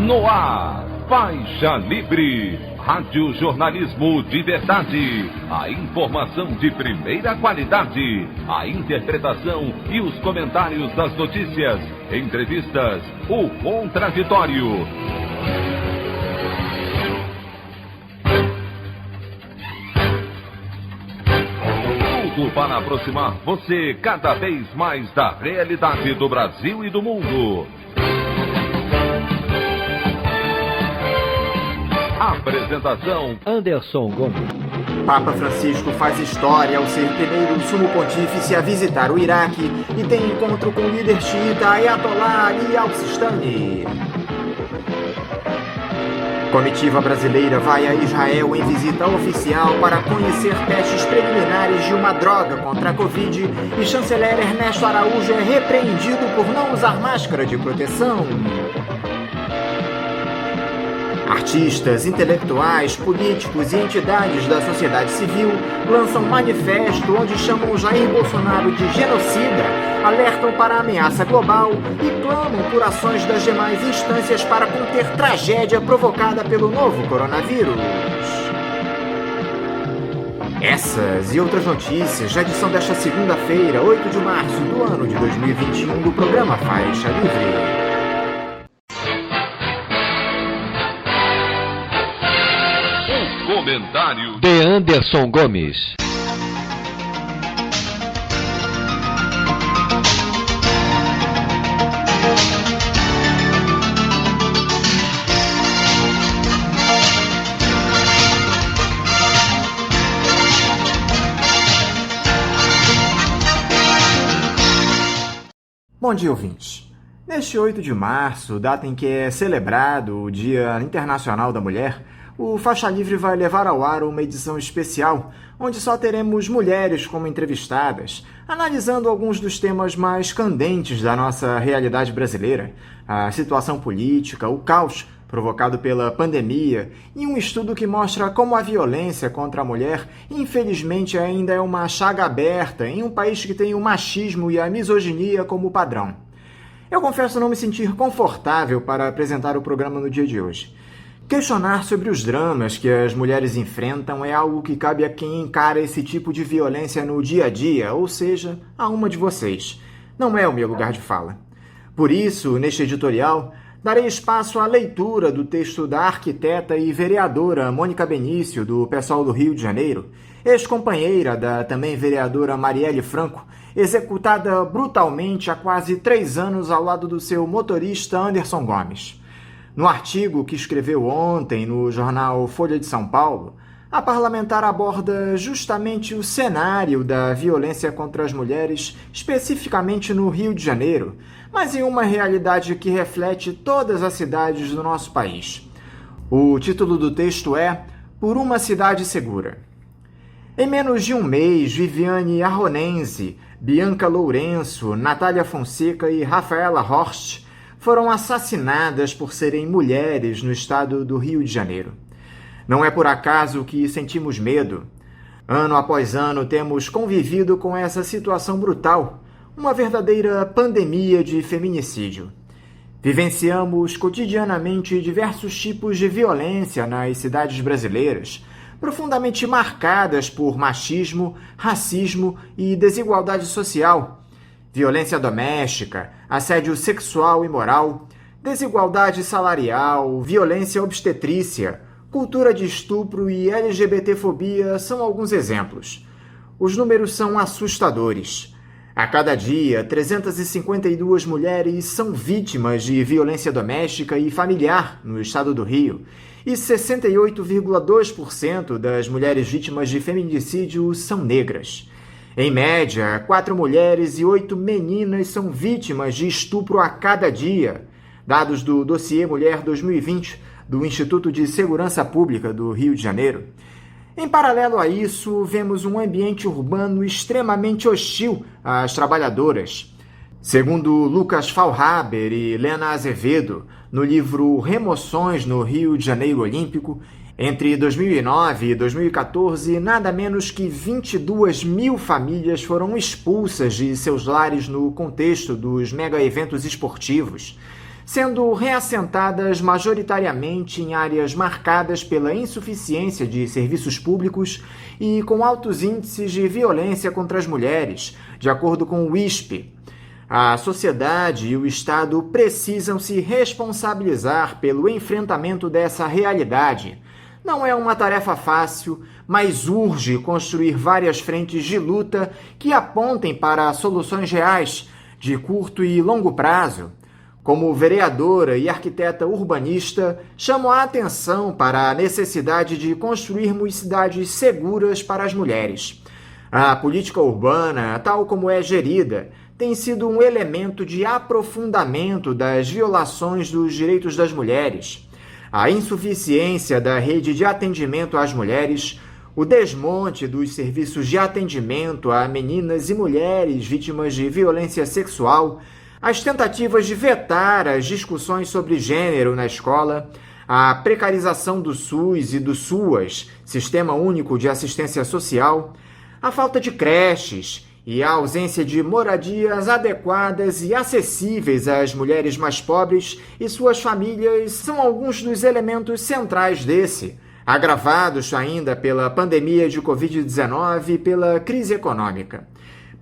No ar, Faixa Livre, rádio jornalismo de verdade, a informação de primeira qualidade, a interpretação e os comentários das notícias, entrevistas, o contraditório. Tudo para aproximar você cada vez mais da realidade do Brasil e do mundo. Apresentação: Anderson Gomes. Papa Francisco faz história ao ser primeiro sumo pontífice a visitar o Iraque e tem encontro com o líder xiita Ayatollah Ali al-Sistani. Comitiva brasileira vai a Israel em visita oficial para conhecer testes preliminares de uma droga contra a Covid e chanceler Ernesto Araújo é repreendido por não usar máscara de proteção. Artistas, intelectuais, políticos e entidades da sociedade civil lançam manifesto onde chamam Jair Bolsonaro de genocida, alertam para a ameaça global e clamam por ações das demais instâncias para conter tragédia provocada pelo novo coronavírus. Essas e outras notícias já edição desta segunda-feira, 8 de março do ano de 2021, do programa Faixa Livre. Comentário de Anderson Gomes. Bom dia, ouvintes. Neste 8 de março, data em que é celebrado o Dia Internacional da Mulher, o Faixa Livre vai levar ao ar uma edição especial, onde só teremos mulheres como entrevistadas, analisando alguns dos temas mais candentes da nossa realidade brasileira, a situação política, o caos provocado pela pandemia e um estudo que mostra como a violência contra a mulher, infelizmente, ainda é uma chaga aberta em um país que tem o machismo e a misoginia como padrão. Eu confesso não me sentir confortável para apresentar o programa no dia de hoje. Questionar sobre os dramas que as mulheres enfrentam é algo que cabe a quem encara esse tipo de violência no dia a dia, ou seja, a uma de vocês. Não é o meu lugar de fala. Por isso, neste editorial, darei espaço à leitura do texto da arquiteta e vereadora Mônica Benício, do PSOL do Rio de Janeiro, ex-companheira da também vereadora Marielle Franco, executada brutalmente há quase 3 anos ao lado do seu motorista Anderson Gomes. No artigo que escreveu ontem no jornal Folha de São Paulo, a parlamentar aborda justamente o cenário da violência contra as mulheres, especificamente no Rio de Janeiro, mas em uma realidade que reflete todas as cidades do nosso país. O título do texto é Por uma Cidade Segura. Em menos de um mês, Viviane Arronense, Bianca Lourenço, Natália Fonseca e Rafaela Horst foram assassinadas por serem mulheres no estado do Rio de Janeiro. Não é por acaso que sentimos medo. Ano após ano temos convivido com essa situação brutal, uma verdadeira pandemia de feminicídio. Vivenciamos cotidianamente diversos tipos de violência nas cidades brasileiras, profundamente marcadas por machismo, racismo e desigualdade social. Violência doméstica, assédio sexual e moral, desigualdade salarial, violência obstetrícia, cultura de estupro e LGBTfobia são alguns exemplos. Os números são assustadores. A cada dia, 352 mulheres são vítimas de violência doméstica e familiar no estado do Rio, e 68,2% das mulheres vítimas de feminicídio são negras. Em média, 4 mulheres e 8 meninas são vítimas de estupro a cada dia, dados do Dossiê Mulher 2020 do Instituto de Segurança Pública do Rio de Janeiro. Em paralelo a isso, vemos um ambiente urbano extremamente hostil às trabalhadoras. Segundo Lucas Faulhaber e Lena Azevedo, no livro Remoções no Rio de Janeiro Olímpico, entre 2009 e 2014, nada menos que 22 mil famílias foram expulsas de seus lares no contexto dos mega-eventos esportivos. sendo reassentadas majoritariamente em áreas marcadas pela insuficiência de serviços públicos e com altos índices de violência contra as mulheres, de acordo com o ISP. A sociedade e o Estado precisam se responsabilizar pelo enfrentamento dessa realidade. Não é uma tarefa fácil, mas urge construir várias frentes de luta que apontem para soluções reais, de curto e longo prazo. Como vereadora e arquiteta urbanista, chamo a atenção para a necessidade de construirmos cidades seguras para as mulheres. A política urbana, tal como é gerida, tem sido um elemento de aprofundamento das violações dos direitos das mulheres. A insuficiência da rede de atendimento às mulheres, o desmonte dos serviços de atendimento a meninas e mulheres vítimas de violência sexual, as tentativas de vetar as discussões sobre gênero na escola, a precarização do SUS e do SUAS, Sistema Único de Assistência Social, a falta de creches e a ausência de moradias adequadas e acessíveis às mulheres mais pobres e suas famílias são alguns dos elementos centrais desse, agravados ainda pela pandemia de Covid-19 e pela crise econômica.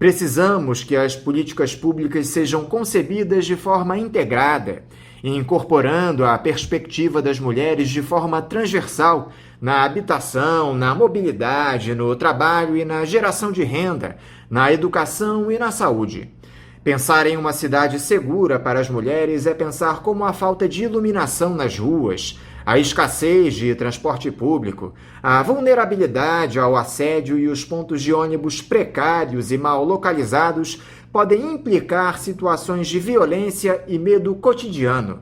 Precisamos que as políticas públicas sejam concebidas de forma integrada, incorporando a perspectiva das mulheres de forma transversal na habitação, na mobilidade, no trabalho e na geração de renda, na educação e na saúde. Pensar em uma cidade segura para as mulheres é pensar como a falta de iluminação nas ruas, a escassez de transporte público, a vulnerabilidade ao assédio e os pontos de ônibus precários e mal localizados podem implicar situações de violência e medo cotidiano.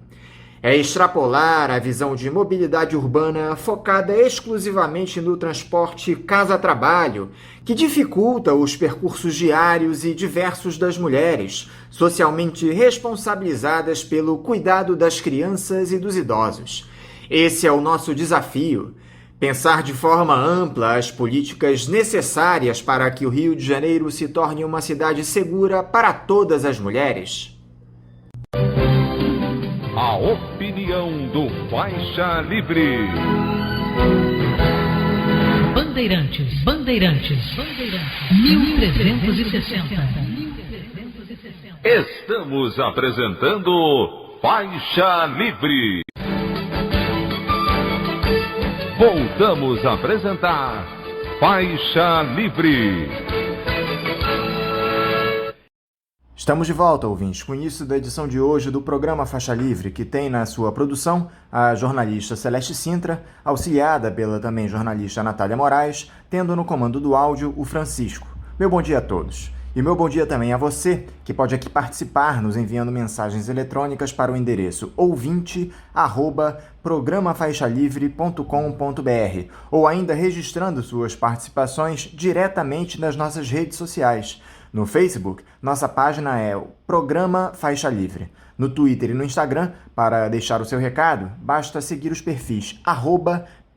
É extrapolar a visão de mobilidade urbana focada exclusivamente no transporte casa-trabalho, que dificulta os percursos diários e diversos das mulheres, socialmente responsabilizadas pelo cuidado das crianças e dos idosos. Esse é o nosso desafio: pensar de forma ampla as políticas necessárias para que o Rio de Janeiro se torne uma cidade segura para todas as mulheres. A opinião do Faixa Livre. Bandeirantes, 1360. Estamos apresentando Faixa Livre. Voltamos a apresentar Faixa Livre. Estamos de volta, ouvintes, com o início da edição de hoje do programa Faixa Livre, que tem na sua produção a jornalista Celeste Sintra, auxiliada pela também jornalista Natália Moraes, tendo no comando do áudio o Francisco. Meu bom dia a todos. E meu bom dia também a você, que pode aqui participar nos enviando mensagens eletrônicas para o endereço ouvinte@programafaixalivre.com.br ou ainda registrando suas participações diretamente nas nossas redes sociais. No Facebook, nossa página é o Programa Faixa Livre. No Twitter e no Instagram, para deixar o seu recado, basta seguir os perfis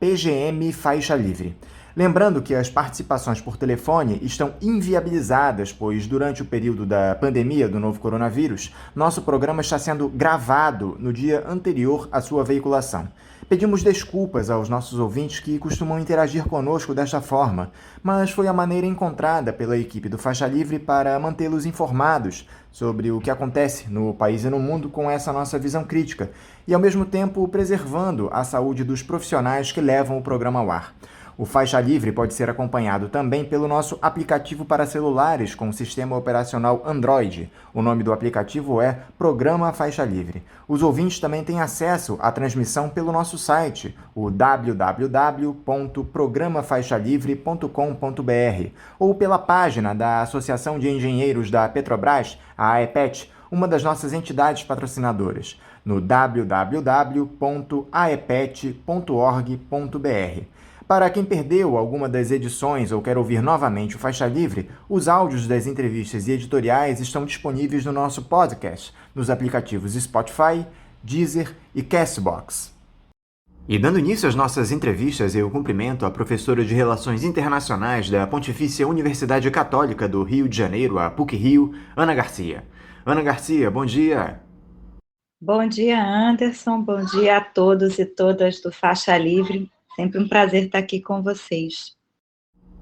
@PGMFaixaLivre. Lembrando que as participações por telefone estão inviabilizadas, pois durante o período da pandemia do novo coronavírus, nosso programa está sendo gravado no dia anterior à sua veiculação. Pedimos desculpas aos nossos ouvintes que costumam interagir conosco desta forma, mas foi a maneira encontrada pela equipe do Faixa Livre para mantê-los informados sobre o que acontece no país e no mundo com essa nossa visão crítica e, ao mesmo tempo, preservando a saúde dos profissionais que levam o programa ao ar. O Faixa Livre pode ser acompanhado também pelo nosso aplicativo para celulares com sistema operacional Android. O nome do aplicativo é Programa Faixa Livre. Os ouvintes também têm acesso à transmissão pelo nosso site, o www.programafaixalivre.com.br, ou pela página da Associação de Engenheiros da Petrobras, a AEPET, uma das nossas entidades patrocinadoras, no www.aepet.org.br. Para quem perdeu alguma das edições ou quer ouvir novamente o Faixa Livre, os áudios das entrevistas e editoriais estão disponíveis no nosso podcast, nos aplicativos Spotify, Deezer e Castbox. E dando início às nossas entrevistas, eu cumprimento a professora de Relações Internacionais da Pontifícia Universidade Católica do Rio de Janeiro, a PUC-Rio, Ana Garcia. Ana Garcia, bom dia! Bom dia, Anderson. Bom dia a todos e todas do Faixa Livre. Sempre um prazer estar aqui com vocês.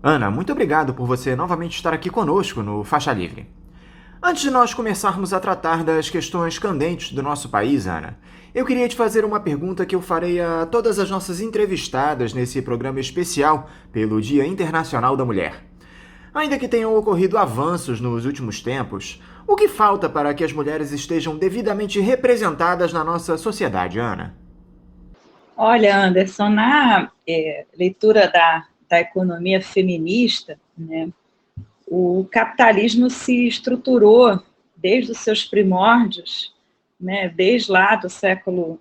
Ana, muito obrigado por você novamente estar aqui conosco no Faixa Livre. Antes de nós começarmos a tratar das questões candentes do nosso país, Ana, eu queria te fazer uma pergunta que eu farei a todas as nossas entrevistadas nesse programa especial pelo Dia Internacional da Mulher. Ainda que tenham ocorrido avanços nos últimos tempos, o que falta para que as mulheres estejam devidamente representadas na nossa sociedade, Ana? Olha, Anderson, na leitura da economia feminista, né, o capitalismo se estruturou desde os seus primórdios, né, desde lá do século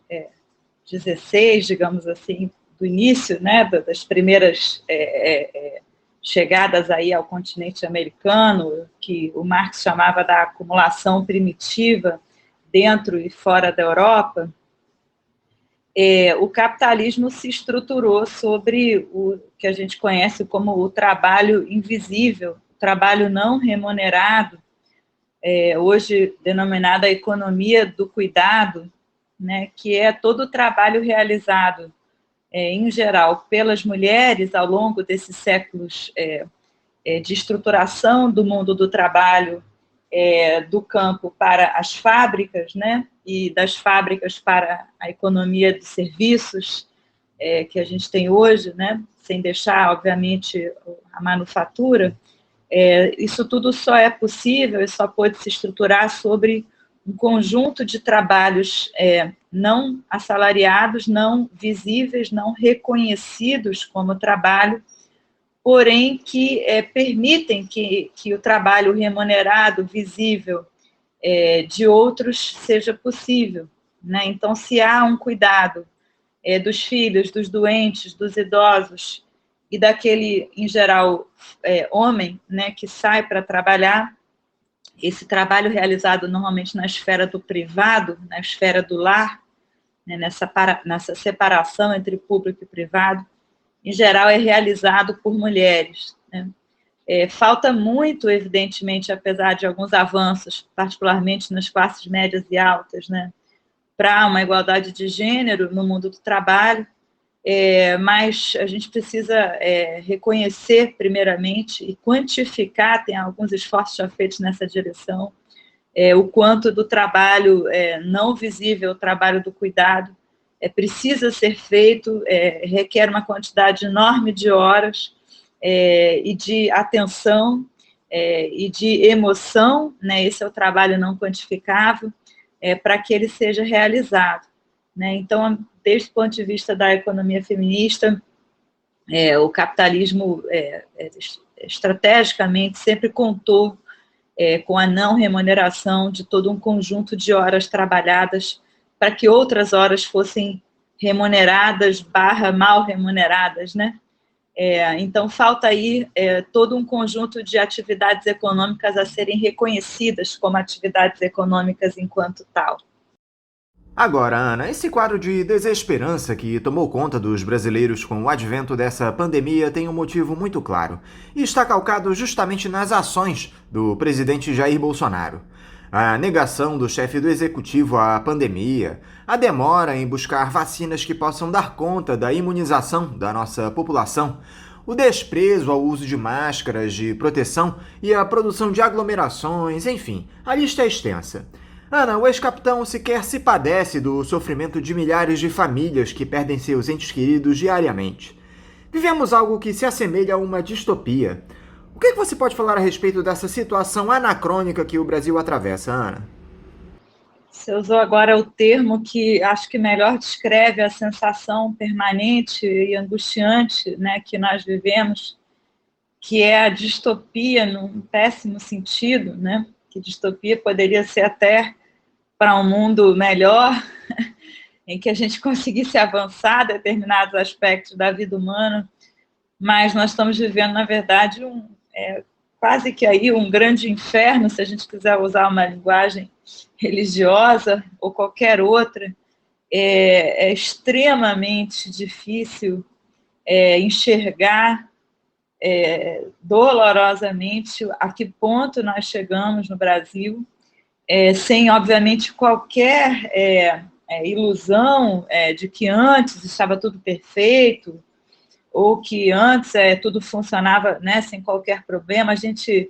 XVI, digamos assim, do início, né, das primeiras chegadas aí ao continente americano, que o Marx chamava da acumulação primitiva dentro e fora da Europa. O capitalismo se estruturou sobre o que a gente conhece como o trabalho invisível, o trabalho não remunerado, hoje denominada economia do cuidado, né, que é todo o trabalho realizado, em geral, pelas mulheres ao longo desses séculos de estruturação do mundo do trabalho, do campo para as fábricas, né, e das fábricas para a economia de serviços que a gente tem hoje, né, sem deixar, obviamente, a manufatura. Isso tudo só é possível e só pode se estruturar sobre um conjunto de trabalhos não assalariados, não visíveis, não reconhecidos como trabalho, porém que permitem que o trabalho remunerado, visível, de outros seja possível, né? Então, se há um cuidado dos filhos, dos doentes, dos idosos e daquele, em geral, homem, né, que sai para trabalhar, esse trabalho realizado normalmente na esfera do privado, na esfera do lar, né, nessa separação entre público e privado, em geral é realizado por mulheres, né? Falta muito, evidentemente, apesar de alguns avanços, particularmente nas classes médias e altas, né, para uma igualdade de gênero no mundo do trabalho, mas a gente precisa reconhecer, primeiramente, e quantificar, tem alguns esforços já feitos nessa direção, o quanto do trabalho não visível, o trabalho do cuidado, precisa ser feito, requer uma quantidade enorme de horas e de atenção e de emoção, né? Esse é o trabalho não quantificável, para que ele seja realizado, né? Então, desde o ponto de vista da economia feminista, o capitalismo estrategicamente sempre contou com a não remuneração de todo um conjunto de horas trabalhadas para que outras horas fossem remuneradas / mal remuneradas, né? Então, falta aí todo um conjunto de atividades econômicas a serem reconhecidas como atividades econômicas enquanto tal. Agora, Ana, esse quadro de desesperança que tomou conta dos brasileiros com o advento dessa pandemia tem um motivo muito claro, e está calcado justamente nas ações do presidente Jair Bolsonaro. A negação do chefe do executivo à pandemia, a demora em buscar vacinas que possam dar conta da imunização da nossa população, o desprezo ao uso de máscaras de proteção e a produção de aglomerações, enfim, a lista é extensa. Ana, o ex-capitão sequer se padece do sofrimento de milhares de famílias que perdem seus entes queridos diariamente. Vivemos algo que se assemelha a uma distopia. O que você pode falar a respeito dessa situação anacrônica que o Brasil atravessa, Ana? Você usou agora o termo que acho que melhor descreve a sensação permanente e angustiante, né, que nós vivemos, que é a distopia num péssimo sentido, né? Que distopia poderia ser até para um mundo melhor, em que a gente conseguisse avançar determinados aspectos da vida humana, mas nós estamos vivendo, na verdade, quase que aí um grande inferno, se a gente quiser usar uma linguagem religiosa ou qualquer outra. É extremamente difícil enxergar dolorosamente a que ponto nós chegamos no Brasil, sem, obviamente, qualquer ilusão de que antes estava tudo perfeito, ou que antes tudo funcionava, né, sem qualquer problema. A gente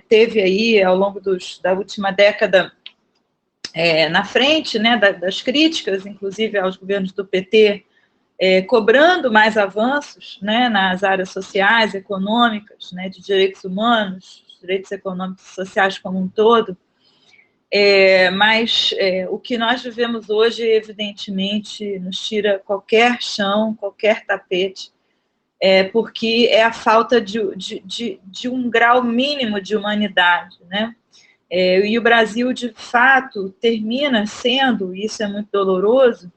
teve aí, ao longo da última década, na frente, né, das críticas, inclusive aos governos do PT, cobrando mais avanços, né, nas áreas sociais, econômicas, né, de direitos humanos, direitos econômicos e sociais como um todo. Mas o que nós vivemos hoje, evidentemente, nos tira qualquer chão, qualquer tapete, porque é a falta de um grau mínimo de humanidade, né? E o Brasil, de fato, termina sendo, e isso é muito doloroso,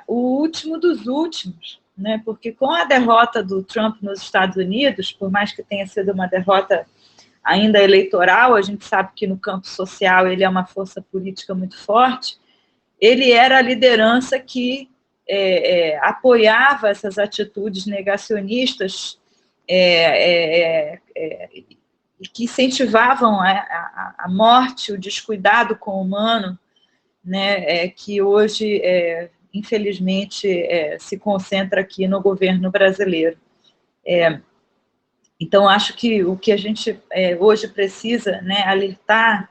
o último dos últimos, né? Porque com a derrota do Trump nos Estados Unidos, por mais que tenha sido uma derrota ainda eleitoral, a gente sabe que no campo social ele é uma força política muito forte, ele era a liderança que apoiava essas atitudes negacionistas e que incentivavam a morte, o descuidado com o humano, né, que hoje, infelizmente, se concentra aqui no governo brasileiro. Então, acho que o que a gente hoje precisa, né, alertar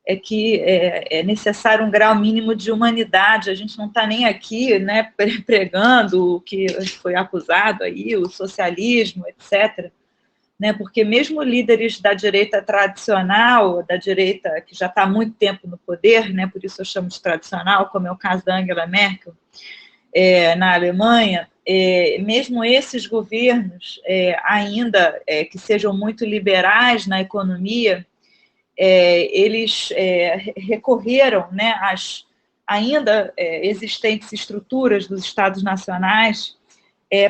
é que é necessário um grau mínimo de humanidade. A gente não está nem aqui, né, pregando o que foi acusado aí, o socialismo, etc., né, porque mesmo líderes da direita tradicional, da direita que já está há muito tempo no poder, né, por isso eu chamo de tradicional, como é o caso da Angela Merkel, na Alemanha, mesmo esses governos, ainda que sejam muito liberais na economia, eles recorreram, né, às ainda existentes estruturas dos Estados nacionais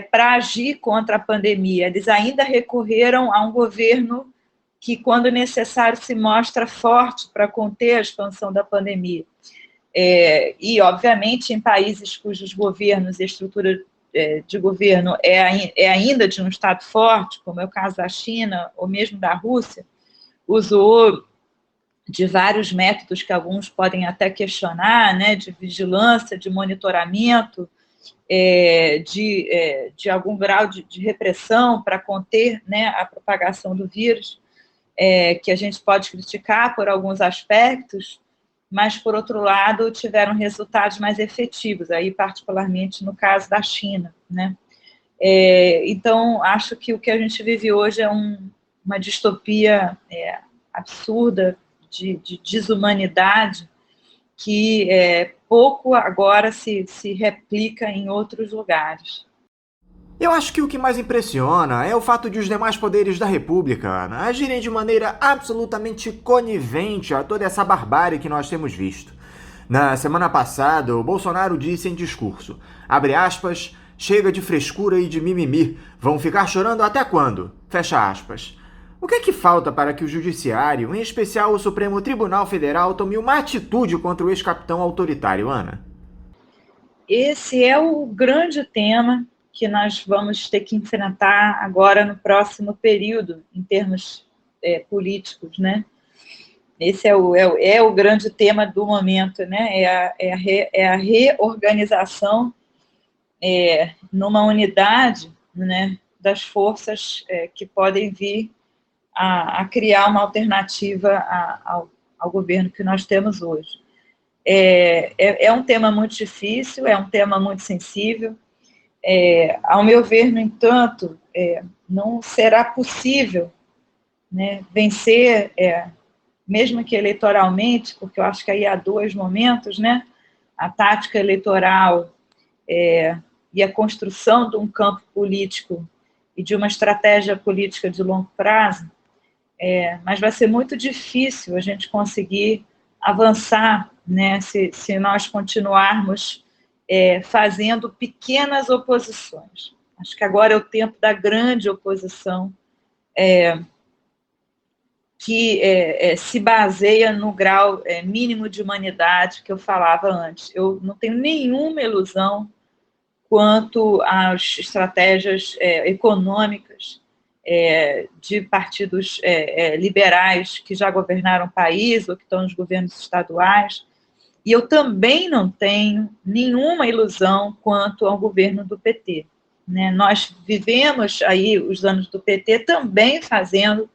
para agir contra a pandemia. Eles ainda recorreram a um governo que, quando necessário, se mostra forte para conter a expansão da pandemia. E, obviamente, em países cujos governos e estrutura de governo é ainda de um Estado forte, como é o caso da China ou mesmo da Rússia, usou de vários métodos que alguns podem até questionar, né, de vigilância, de monitoramento, de algum grau de repressão para conter, né, a propagação do vírus, que a gente pode criticar por alguns aspectos, mas, por outro lado, tiveram resultados mais efetivos, aí particularmente no caso da China, né? Então, acho que o que a gente vive hoje é uma distopia absurda de desumanidade que pouco agora se replica em outros lugares. Eu acho que o que mais impressiona é o fato de os demais poderes da República agirem de maneira absolutamente conivente a toda essa barbárie que nós temos visto. Na semana passada, o Bolsonaro disse em discurso, abre aspas, chega de frescura e de mimimi, vão ficar chorando até quando? Fecha aspas. O que é que falta para que o Judiciário, em especial o Supremo Tribunal Federal, tome uma atitude contra o ex-capitão autoritário, Ana? Esse é o grande tema que nós vamos ter que enfrentar agora no próximo período, em termos políticos, né? Esse é o grande tema do momento, né? É a reorganização numa unidade, né, das forças que podem vir a criar uma alternativa ao governo que nós temos hoje. É um tema muito difícil, é um tema muito sensível. Ao meu ver, no entanto, não será possível, né, vencer, mesmo que eleitoralmente, porque eu acho que aí há dois momentos, né, a tática eleitoral e a construção de um campo político e de uma estratégia política de longo prazo, mas vai ser muito difícil a gente conseguir avançar, né, se nós continuarmos fazendo pequenas oposições. Acho que agora é o tempo da grande oposição, que se baseia no grau mínimo de humanidade que eu falava antes. Eu não tenho nenhuma ilusão quanto às estratégias econômicas de partidos liberais que já governaram o país ou que estão nos governos estaduais. E eu também não tenho nenhuma ilusão quanto ao governo do PT. Né? Nós vivemos aí os anos do PT também fazendo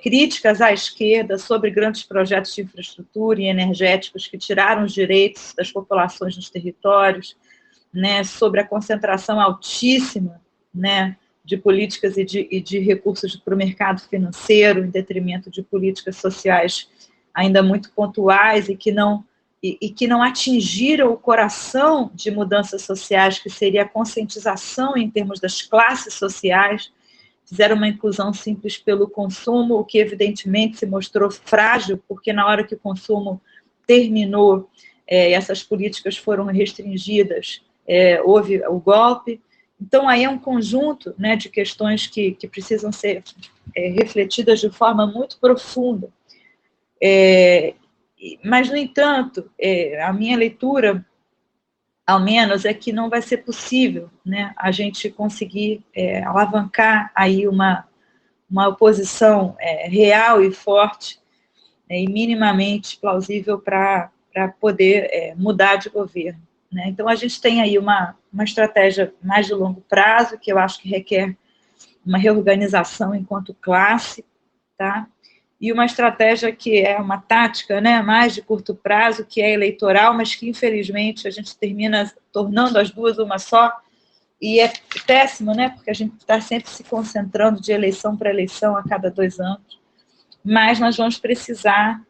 críticas à esquerda sobre grandes projetos de infraestrutura e energéticos que tiraram os direitos das populações nos territórios, né? Sobre a concentração altíssima, né, de políticas e de recursos para o mercado financeiro, em detrimento de políticas sociais ainda muito pontuais e que não atingiram o coração de mudanças sociais, que seria a conscientização em termos das classes sociais. Fizeram uma inclusão simples pelo consumo, o que evidentemente se mostrou frágil, porque na hora que o consumo terminou, essas políticas foram restringidas, houve o golpe. Então, aí é um conjunto, né, de questões que precisam ser refletidas de forma muito profunda. Mas, no entanto, a minha leitura, ao menos, é que não vai ser possível, né, a gente conseguir alavancar aí uma oposição real e forte, e minimamente plausível para poder mudar de governo. Né? Então, a gente tem aí uma estratégia mais de longo prazo, que eu acho que requer uma reorganização enquanto classe, tá? E uma estratégia que é uma tática, né, mais de curto prazo, que é eleitoral, mas que, infelizmente, a gente termina tornando as duas uma só, e é péssimo, né, porque a gente está sempre se concentrando de eleição para eleição a cada 2 anos, mas nós vamos precisar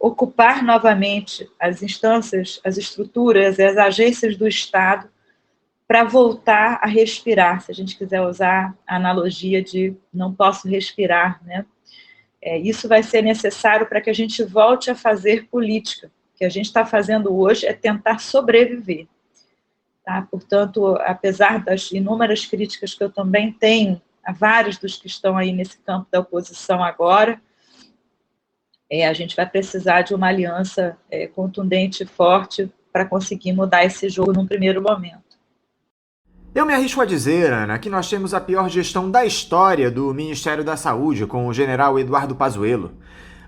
ocupar novamente as instâncias, as estruturas, as agências do Estado para voltar a respirar, se a gente quiser usar a analogia de não posso respirar, né? Isso vai ser necessário para que a gente volte a fazer política. O que a gente está fazendo hoje é tentar sobreviver. Tá? Portanto, apesar das inúmeras críticas que eu também tenho a vários dos que estão aí nesse campo da oposição agora, a gente vai precisar de uma aliança contundente e forte para conseguir mudar esse jogo num primeiro momento. Eu me arrisco a dizer, Ana, que nós temos a pior gestão da história do Ministério da Saúde com o general Eduardo Pazuello.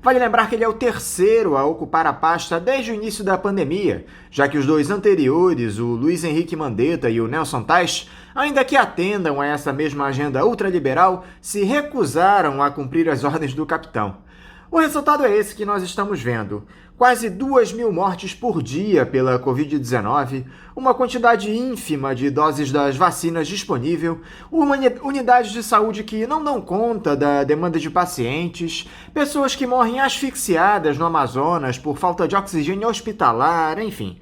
Vale lembrar que ele é o terceiro a ocupar a pasta desde o início da pandemia, já que os 2 anteriores, o Luiz Henrique Mandetta e o Nelson Tais, ainda que atendam a essa mesma agenda ultraliberal, se recusaram a cumprir as ordens do capitão. O resultado é esse que nós estamos vendo. Quase 2.000 mortes por dia pela Covid-19, uma quantidade ínfima de doses das vacinas disponível, unidades de saúde que não dão conta da demanda de pacientes, pessoas que morrem asfixiadas no Amazonas por falta de oxigênio hospitalar, enfim.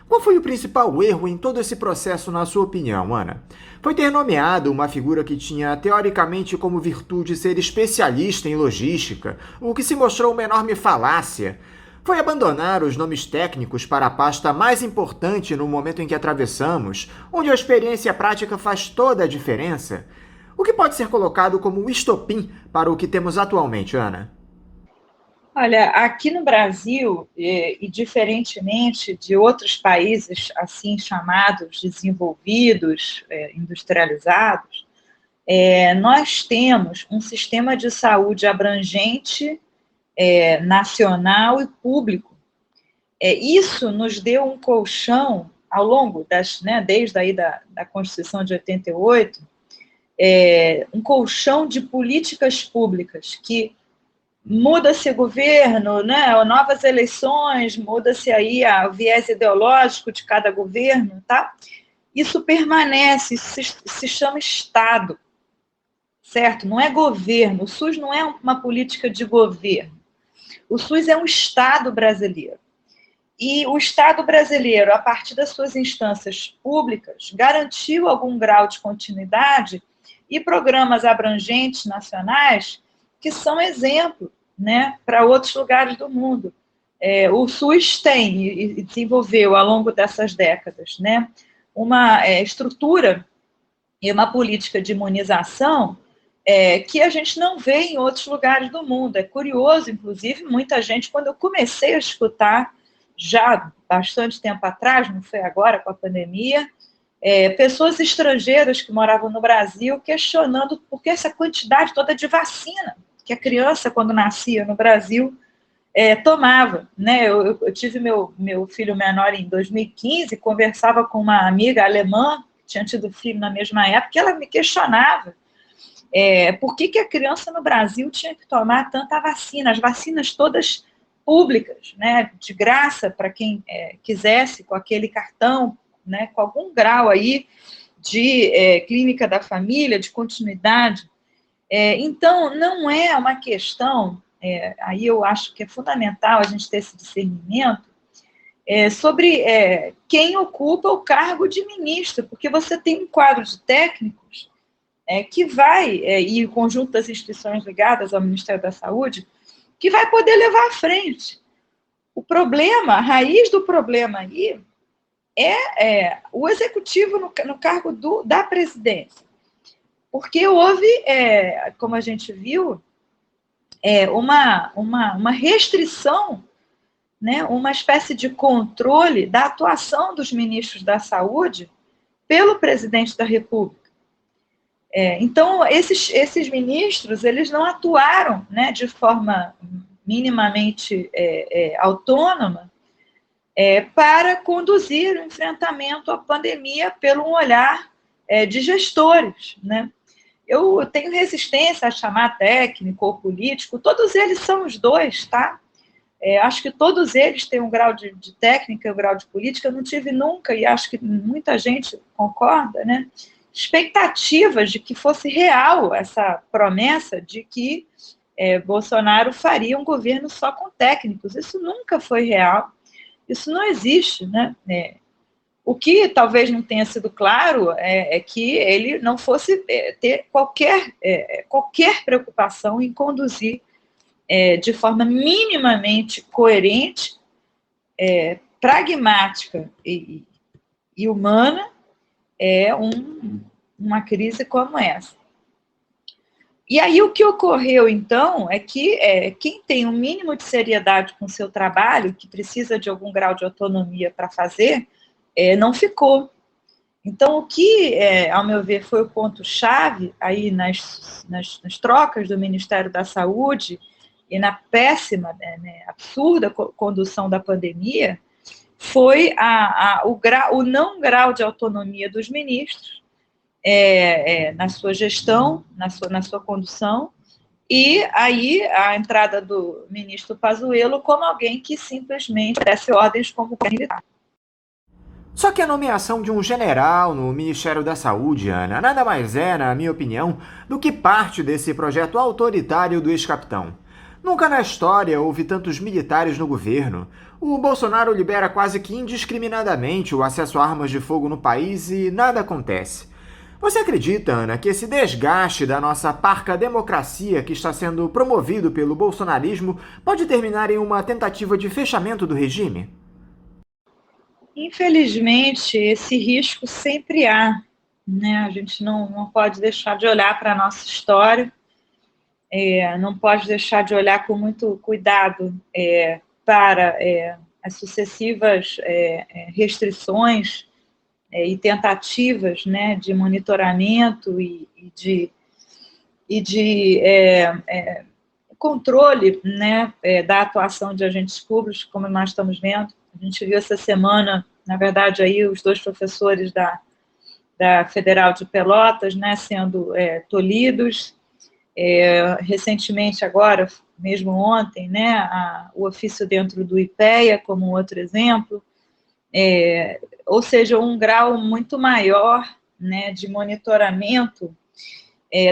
Qual foi o principal erro em todo esse processo, na sua opinião, Ana? Foi ter nomeado uma figura que tinha, teoricamente, como virtude ser especialista em logística, o que se mostrou uma enorme falácia. Foi abandonar os nomes técnicos para a pasta mais importante no momento em que atravessamos, onde a experiência prática faz toda a diferença? O que pode ser colocado como o estopim para o que temos atualmente, Ana? Olha, aqui no Brasil, e diferentemente de outros países assim chamados desenvolvidos, industrializados, nós temos um sistema de saúde abrangente, nacional e público. Isso nos deu um colchão ao longo desde aí da Constituição de 88, um colchão de políticas públicas que muda-se o governo, né, novas eleições, muda-se aí o viés ideológico de cada governo, tá? Isso permanece, se chama Estado, certo? Não é governo, o SUS não é uma política de governo, o SUS é um Estado brasileiro. E o Estado brasileiro, a partir das suas instâncias públicas, garantiu algum grau de continuidade e programas abrangentes nacionais que são exemplo, né, para outros lugares do mundo. O SUS tem e desenvolveu ao longo dessas décadas, né, uma estrutura e uma política de imunização que a gente não vê em outros lugares do mundo. É curioso, inclusive, muita gente, quando eu comecei a escutar, já bastante tempo atrás, não foi agora com a pandemia, pessoas estrangeiras que moravam no Brasil questionando por que essa quantidade toda de vacina que a criança, quando nascia no Brasil, tomava, né? Eu tive meu filho menor em 2015, conversava com uma amiga alemã, que tinha tido filho na mesma época, e ela me questionava por que a criança no Brasil tinha que tomar tanta vacina, as vacinas todas públicas, né, de graça para quem quisesse, com aquele cartão, né, com algum grau aí de clínica da família, de continuidade. Então, não é uma questão, aí eu acho que é fundamental a gente ter esse discernimento, sobre quem ocupa o cargo de ministro, porque você tem um quadro de técnicos que vai, e o conjunto das instituições ligadas ao Ministério da Saúde, que vai poder levar à frente. O problema, a raiz do problema aí é o executivo no cargo da presidência. Porque houve, como a gente viu, uma restrição, né, uma espécie de controle da atuação dos ministros da saúde pelo presidente da República. Então, esses ministros, eles não atuaram, né, de forma minimamente autônoma para conduzir o enfrentamento à pandemia pelo um olhar de gestores, né? Eu tenho resistência a chamar técnico ou político, todos eles são os dois, tá? Acho que todos eles têm um grau de técnica e um grau de política. Eu não tive nunca, e acho que muita gente concorda, né, expectativas de que fosse real essa promessa de que Bolsonaro faria um governo só com técnicos. Isso nunca foi real, isso não existe, né? O que talvez não tenha sido claro é que ele não fosse ter qualquer preocupação em conduzir de forma minimamente coerente, pragmática e humana uma crise como essa. E aí o que ocorreu, então, é que quem tem um mínimo de seriedade com o seu trabalho, que precisa de algum grau de autonomia para fazer, não ficou. Então, o que, ao meu ver, foi o ponto-chave aí nas trocas do Ministério da Saúde e na péssima, absurda condução da pandemia, foi o não grau de autonomia dos ministros na sua gestão, na sua condução, e aí a entrada do ministro Pazuello como alguém que simplesmente desse ordens como militar. Só que a nomeação de um general no Ministério da Saúde, Ana, nada mais é, na minha opinião, do que parte desse projeto autoritário do ex-capitão. Nunca na história houve tantos militares no governo. O Bolsonaro libera quase que indiscriminadamente o acesso a armas de fogo no país e nada acontece. Você acredita, Ana, que esse desgaste da nossa parca democracia que está sendo promovido pelo bolsonarismo pode terminar em uma tentativa de fechamento do regime? Infelizmente, esse risco sempre há, né? A gente não pode deixar de olhar para a nossa história, não pode deixar de olhar com muito cuidado para as sucessivas restrições e tentativas, né, de monitoramento e de controle, né, da atuação de agentes públicos, como nós estamos vendo. A gente viu essa semana, na verdade, aí os dois professores da Federal de Pelotas, né, sendo tolhidos. Recentemente, agora, mesmo ontem, né, o ofício dentro do IPEA, como um outro exemplo, ou seja, um grau muito maior, né, de monitoramento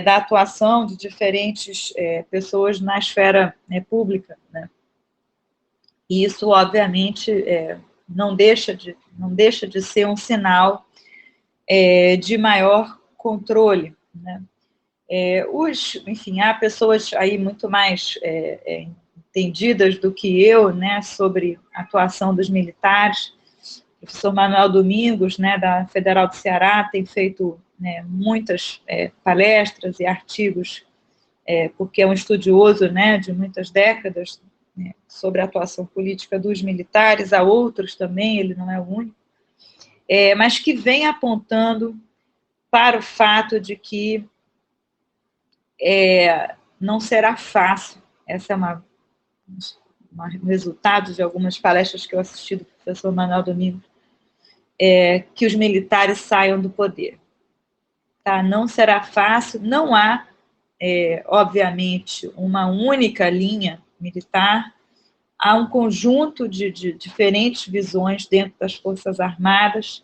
da atuação de diferentes pessoas na esfera pública, né. E isso, obviamente, não deixa de ser um sinal de maior controle, né. Enfim, há pessoas aí muito mais entendidas do que eu, né, sobre a atuação dos militares. O professor Manuel Domingos, né, da Federal do Ceará, tem feito, né, muitas palestras e artigos, porque é um estudioso, né, de muitas décadas, sobre a atuação política dos militares. Há outros também, ele não é o único. mas que vem apontando para o fato de que não será fácil. Essa é um resultado de algumas palestras que eu assisti do professor Manuel Domingos, que os militares saiam do poder. Tá? Não será fácil, não há, obviamente, uma única linha militar, há um conjunto de diferentes visões dentro das Forças Armadas.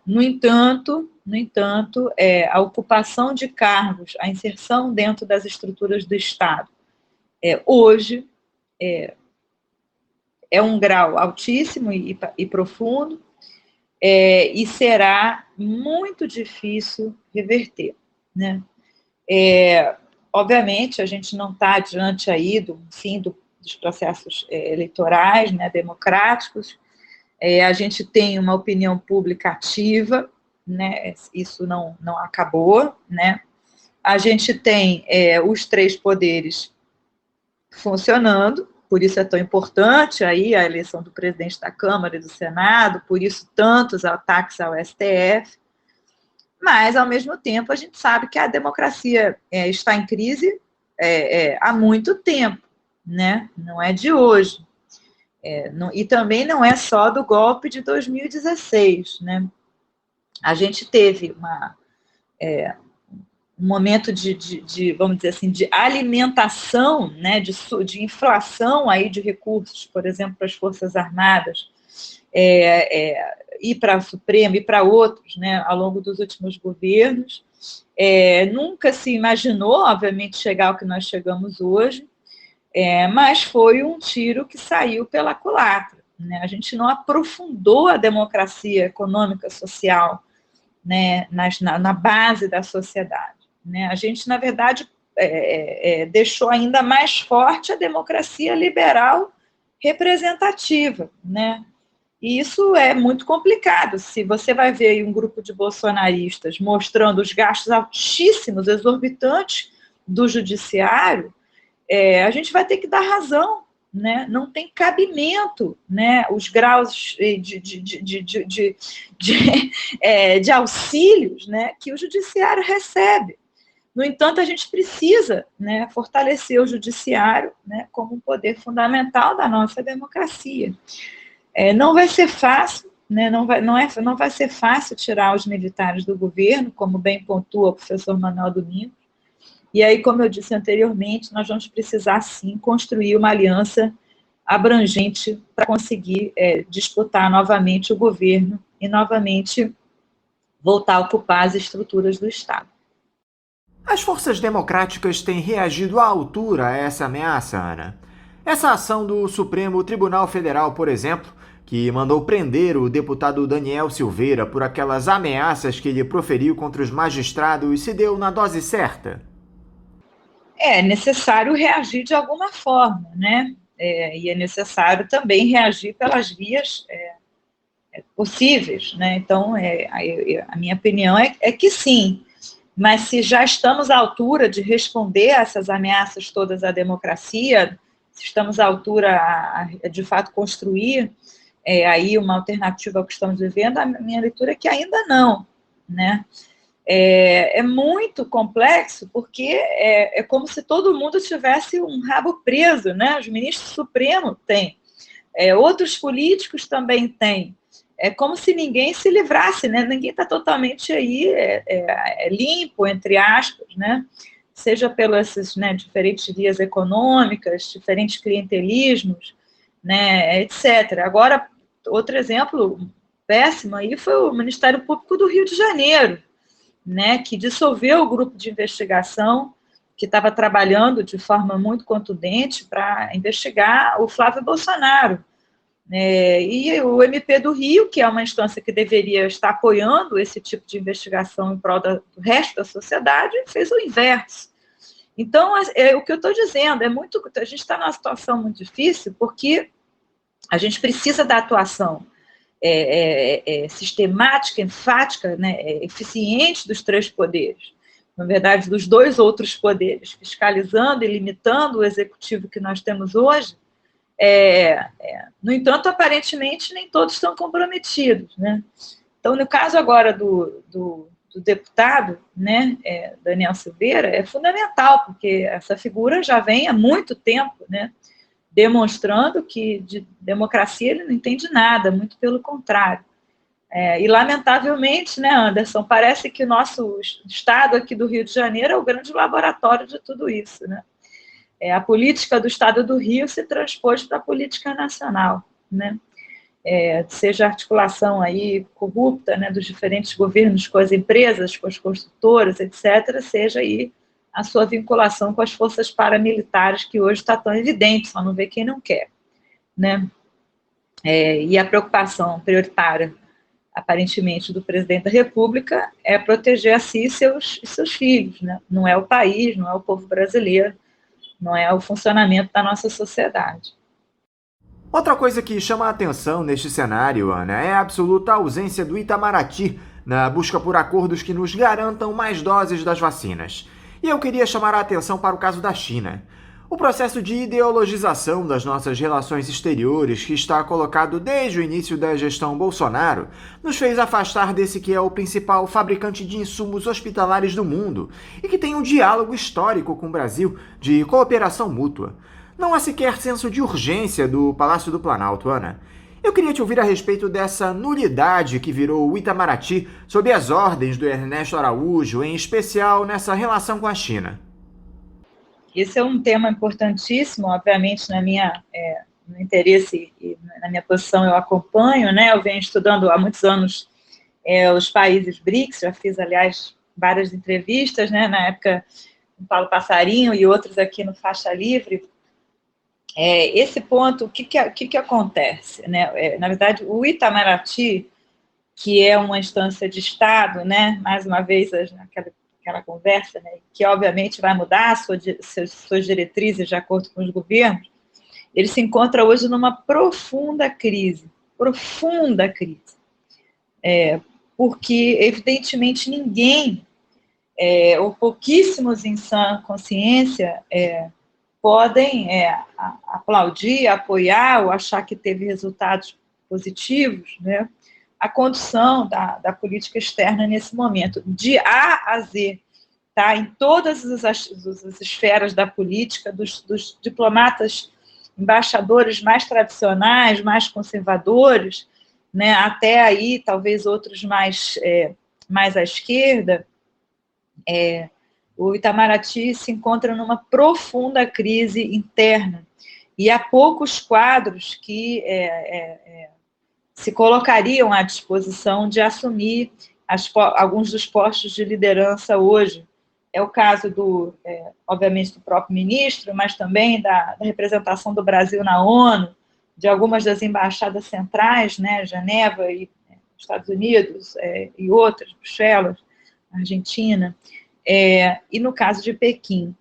No entanto, a ocupação de cargos, a inserção dentro das estruturas do Estado, hoje é um grau altíssimo e profundo, e será muito difícil reverter, né? Obviamente, a gente não está diante aí do fim dos processos eleitorais, né, democráticos. A gente tem uma opinião pública ativa, né? Isso não acabou, né? A gente tem os três poderes funcionando, por isso é tão importante aí a eleição do presidente da Câmara e do Senado, por isso tantos ataques ao STF, mas, ao mesmo tempo, a gente sabe que a democracia está em crise há muito tempo, né? Não é de hoje. E também não é só do golpe de 2016, né? A gente teve um momento vamos dizer assim, de alimentação, né, de inflação aí de recursos, por exemplo, para as Forças Armadas, e para o Supremo, e para outros, né, ao longo dos últimos governos. Nunca se imaginou, obviamente, chegar ao que nós chegamos hoje, mas foi um tiro que saiu pela culatra, né? A gente não aprofundou a democracia econômica, social, né, na base da sociedade, né? A gente, na verdade, deixou ainda mais forte a democracia liberal representativa, né? E isso é muito complicado. Se você vai ver aí um grupo de bolsonaristas mostrando os gastos altíssimos, exorbitantes do judiciário, a gente vai ter que dar razão, né? Não tem cabimento, né, os graus de auxílios, né, que o judiciário recebe. No entanto, a gente precisa, né, fortalecer o judiciário, né, como um poder fundamental da nossa democracia. Não vai ser fácil, né, não vai ser fácil tirar os militares do governo, como bem pontua o professor Manuel Domingos. E aí, como eu disse anteriormente, nós vamos precisar, sim, construir uma aliança abrangente para conseguir disputar novamente o governo e, novamente, voltar a ocupar as estruturas do Estado. As forças democráticas têm reagido à altura a essa ameaça, Ana. Essa ação do Supremo Tribunal Federal, por exemplo, que mandou prender o deputado Daniel Silveira por aquelas ameaças que ele proferiu contra os magistrados, se deu na dose certa? É necessário reagir de alguma forma, né? E é necessário também reagir pelas vias possíveis, né? Então, a minha opinião é que sim, mas se já estamos à altura de responder a essas ameaças todas à democracia, se estamos à altura a de fato construir aí uma alternativa ao que estamos vivendo, a minha leitura é que ainda não, né? É muito complexo, porque é como se todo mundo tivesse um rabo preso, né? Os ministros do Supremo têm, outros políticos também têm. É como se ninguém se livrasse, né? Ninguém está totalmente aí limpo, entre aspas, né? Seja pelas diferentes vias econômicas, diferentes clientelismos, né, etc. Agora, outro exemplo péssimo aí foi o Ministério Público do Rio de Janeiro, né, que dissolveu o grupo de investigação que estava trabalhando de forma muito contundente para investigar o Flávio Bolsonaro. E o MP do Rio, que é uma instância que deveria estar apoiando esse tipo de investigação em prol do resto da sociedade, fez o inverso. Então, o que eu estou dizendo, a gente está numa situação muito difícil, porque a gente precisa da atuação sistemática, enfática, né, eficiente dos três poderes, na verdade, dos dois outros poderes, fiscalizando e limitando o executivo que nós temos hoje, No entanto, aparentemente, nem todos estão comprometidos, né? Então, no caso agora do deputado, né, Daniel Silveira, é fundamental, porque essa figura já vem há muito tempo, né, demonstrando que de democracia ele não entende nada, muito pelo contrário. E, lamentavelmente, né, Anderson, parece que o nosso estado aqui do Rio de Janeiro é o grande laboratório de tudo isso, né? A política do estado do Rio se transpôs para a política nacional, né? Seja a articulação aí corrupta, né, dos diferentes governos com as empresas, com as construtoras, etc., seja aí a sua vinculação com as forças paramilitares, que hoje está tão evidente, só não vê quem não quer, né? E a preocupação prioritária, aparentemente, do presidente da República é proteger a si e seus filhos, né? Não é o país, não é o povo brasileiro, não é o funcionamento da nossa sociedade. Outra coisa que chama a atenção neste cenário, Ana, é a absoluta ausência do Itamaraty na busca por acordos que nos garantam mais doses das vacinas. E eu queria chamar a atenção para o caso da China. O processo de ideologização das nossas relações exteriores, que está colocado desde o início da gestão Bolsonaro, nos fez afastar desse que é o principal fabricante de insumos hospitalares do mundo e que tem um diálogo histórico com o Brasil de cooperação mútua. Não há sequer senso de urgência do Palácio do Planalto, Ana. Eu queria te ouvir a respeito dessa nulidade que virou o Itamaraty sob as ordens do Ernesto Araújo, em especial nessa relação com a China. Esse é um tema importantíssimo, obviamente, no interesse e na minha posição eu acompanho, né? Eu venho estudando há muitos anos os países BRICS, já fiz, aliás, várias entrevistas, né? Na época, com Paulo Passarinho e outros aqui no Faixa Livre. Esse ponto, o que acontece, né? Na verdade, o Itamaraty, que é uma instância de Estado, né? Mais uma vez, aquela conversa, né, que obviamente vai mudar suas diretrizes de acordo com os governos, ele se encontra hoje numa profunda crise, porque evidentemente ninguém, ou pouquíssimos em sã consciência, podem aplaudir, apoiar ou achar que teve resultados positivos, né, a condução da política externa nesse momento, de A a Z, tá? Em todas as esferas da política, dos diplomatas, embaixadores mais tradicionais, mais conservadores, né? Até aí, talvez outros mais à esquerda, o Itamaraty se encontra numa profunda crise interna, e há poucos quadros que se colocariam à disposição de assumir alguns dos postos de liderança hoje. É o caso, obviamente, do próprio ministro, mas também da representação do Brasil na ONU, de algumas das embaixadas centrais, né, Geneva e Estados Unidos, e outras, Bruxelas, Argentina, e no caso de Pequim.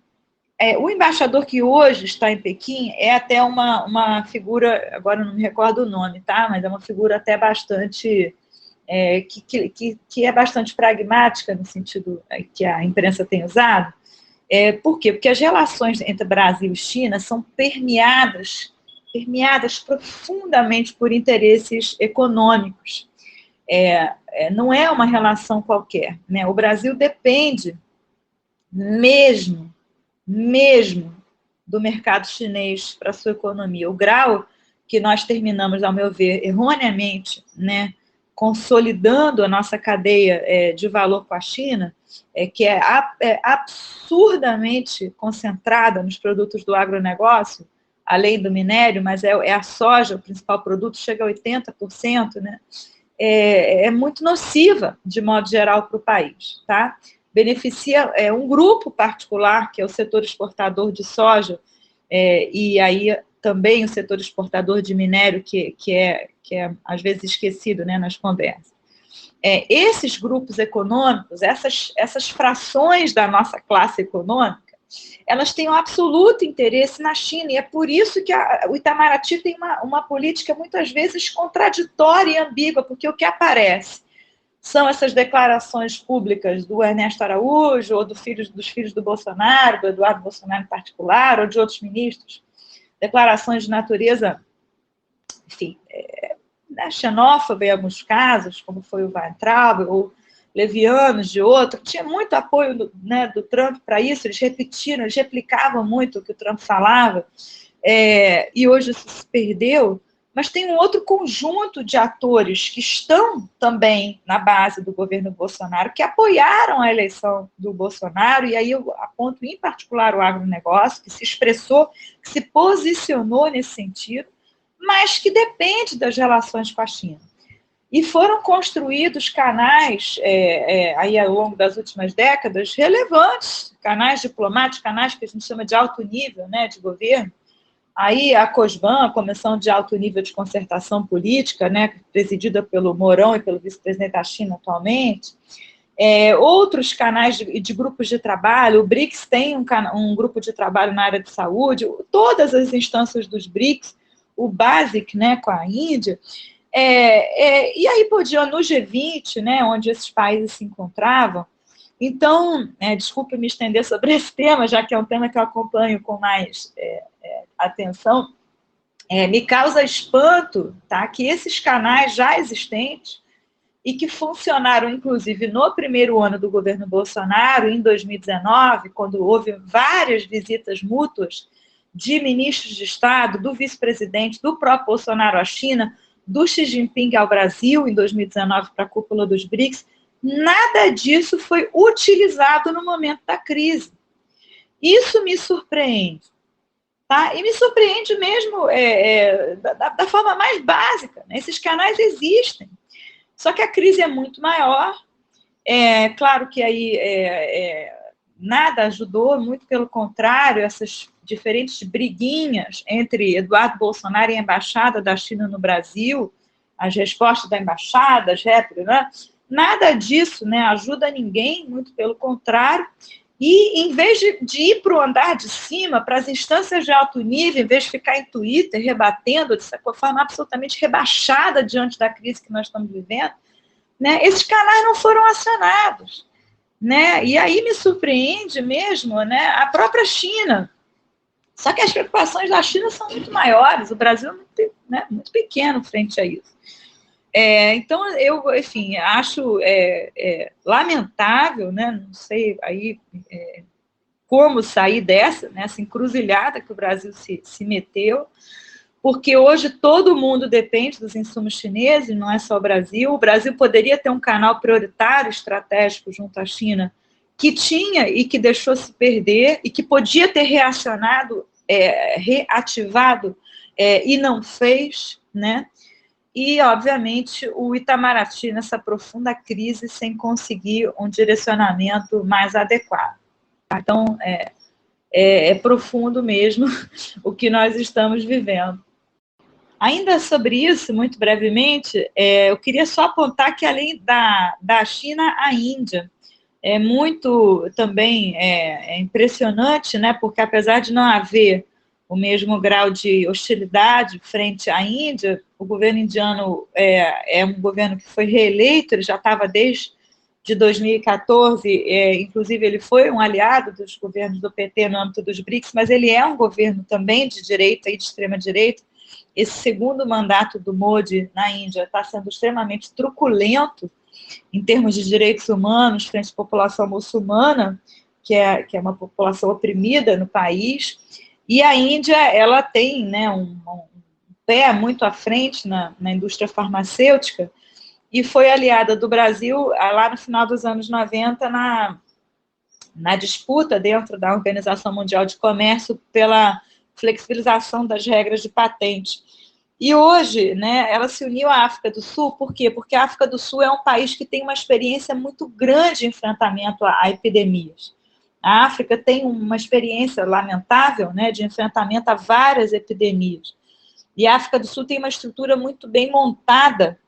O embaixador que hoje está em Pequim é até uma figura, agora não me recordo o nome, tá? Mas é uma figura até bastante, que é bastante pragmática, no sentido que a imprensa tem usado. Por quê? Porque as relações entre Brasil e China são permeadas profundamente por interesses econômicos. Não é uma relação qualquer, né? O Brasil depende mesmo do mercado chinês para a sua economia. O grau que nós terminamos, ao meu ver, erroneamente, né, consolidando a nossa cadeia de valor com a China, que é absurdamente concentrada nos produtos do agronegócio, além do minério, mas é a soja, o principal produto, chega a 80%, né, é muito nociva, de modo geral, para o país, tá? Beneficia um grupo particular, que é o setor exportador de soja, e aí também o setor exportador de minério, que é às vezes esquecido, né, nas conversas. Esses grupos econômicos, essas frações da nossa classe econômica, elas têm um absoluto interesse na China, e é por isso que o Itamaraty tem uma política muitas vezes contraditória e ambígua, porque o que aparece são essas declarações públicas do Ernesto Araújo, ou dos filhos do Bolsonaro, do Eduardo Bolsonaro em particular, ou de outros ministros, declarações de natureza, enfim, xenófoba em alguns casos, como foi o Weintraub, ou levianos de outro. Tinha muito apoio do Trump para isso, eles repetiram, eles replicavam muito o que o Trump falava, e hoje isso se perdeu. Mas tem um outro conjunto de atores que estão também na base do governo Bolsonaro, que apoiaram a eleição do Bolsonaro, e aí eu aponto em particular o agronegócio, que se expressou, que se posicionou nesse sentido, mas que depende das relações com a China. E foram construídos canais, aí ao longo das últimas décadas, relevantes, canais diplomáticos, canais que a gente chama de alto nível, né, de governo. Aí a COSBAN, a Comissão de Alto Nível de Concertação Política, né, presidida pelo Mourão e pelo vice-presidente da China atualmente, outros canais de grupos de trabalho, o BRICS tem um grupo de trabalho na área de saúde, todas as instâncias dos BRICS, o BASIC, né, com a Índia, e aí podiam no G20, né, onde esses países se encontravam. Então, desculpe me estender sobre esse tema, já que é um tema que eu acompanho com mais atenção, me causa espanto, tá, que esses canais já existentes e que funcionaram, inclusive, no primeiro ano do governo Bolsonaro, em 2019, quando houve várias visitas mútuas de ministros de Estado, do vice-presidente, do próprio Bolsonaro à China, do Xi Jinping ao Brasil, em 2019, para a cúpula dos BRICS, nada disso foi utilizado no momento da crise. Isso me surpreende. Tá? E me surpreende mesmo da forma mais básica. Né? Esses canais existem. Só que a crise é muito maior. Claro que aí nada ajudou, muito pelo contrário, essas diferentes briguinhas entre Eduardo Bolsonaro e a Embaixada da China no Brasil, as respostas da Embaixada, as réplicas, né? Nada disso, né, ajuda ninguém, muito pelo contrário. E, em vez de ir para o andar de cima, para as instâncias de alto nível, em vez de ficar em Twitter rebatendo de forma absolutamente rebaixada diante da crise que nós estamos vivendo, né, esses canais não foram acionados. Né? E aí me surpreende mesmo, né, a própria China. Só que as preocupações da China são muito maiores, o Brasil é muito, né, muito pequeno frente a isso. Então, eu, enfim, acho lamentável, né, não sei aí como sair nessa encruzilhada que o Brasil se meteu, porque hoje todo mundo depende dos insumos chineses, não é só o Brasil. O Brasil poderia ter um canal prioritário estratégico junto à China, que tinha e que deixou se perder, e que podia ter reacionado, reativado, e não fez, né? E, obviamente, o Itamaraty nessa profunda crise sem conseguir um direcionamento mais adequado. Então, é profundo mesmo o que nós estamos vivendo. Ainda sobre isso, muito brevemente, eu queria só apontar que, além da China, a Índia é muito também impressionante, né? Porque, apesar de não haver o mesmo grau de hostilidade frente à Índia, o governo indiano é um governo que foi reeleito, ele já estava desde 2014, inclusive ele foi um aliado dos governos do PT no âmbito dos BRICS, mas ele é um governo também de direita e de extrema-direita. Esse segundo mandato do Modi na Índia está sendo extremamente truculento em termos de direitos humanos frente à população muçulmana, que é uma população oprimida no país. E a Índia, ela tem, né, um pé muito à frente na indústria farmacêutica e foi aliada do Brasil lá no final dos anos 90 na disputa dentro da Organização Mundial de Comércio pela flexibilização das regras de patente. E hoje, né, ela se uniu à África do Sul, por quê? Porque a África do Sul é um país que tem uma experiência muito grande de enfrentamento a epidemias. A África tem uma experiência lamentável, né, de enfrentamento a várias epidemias. E a África do Sul tem uma estrutura muito bem montada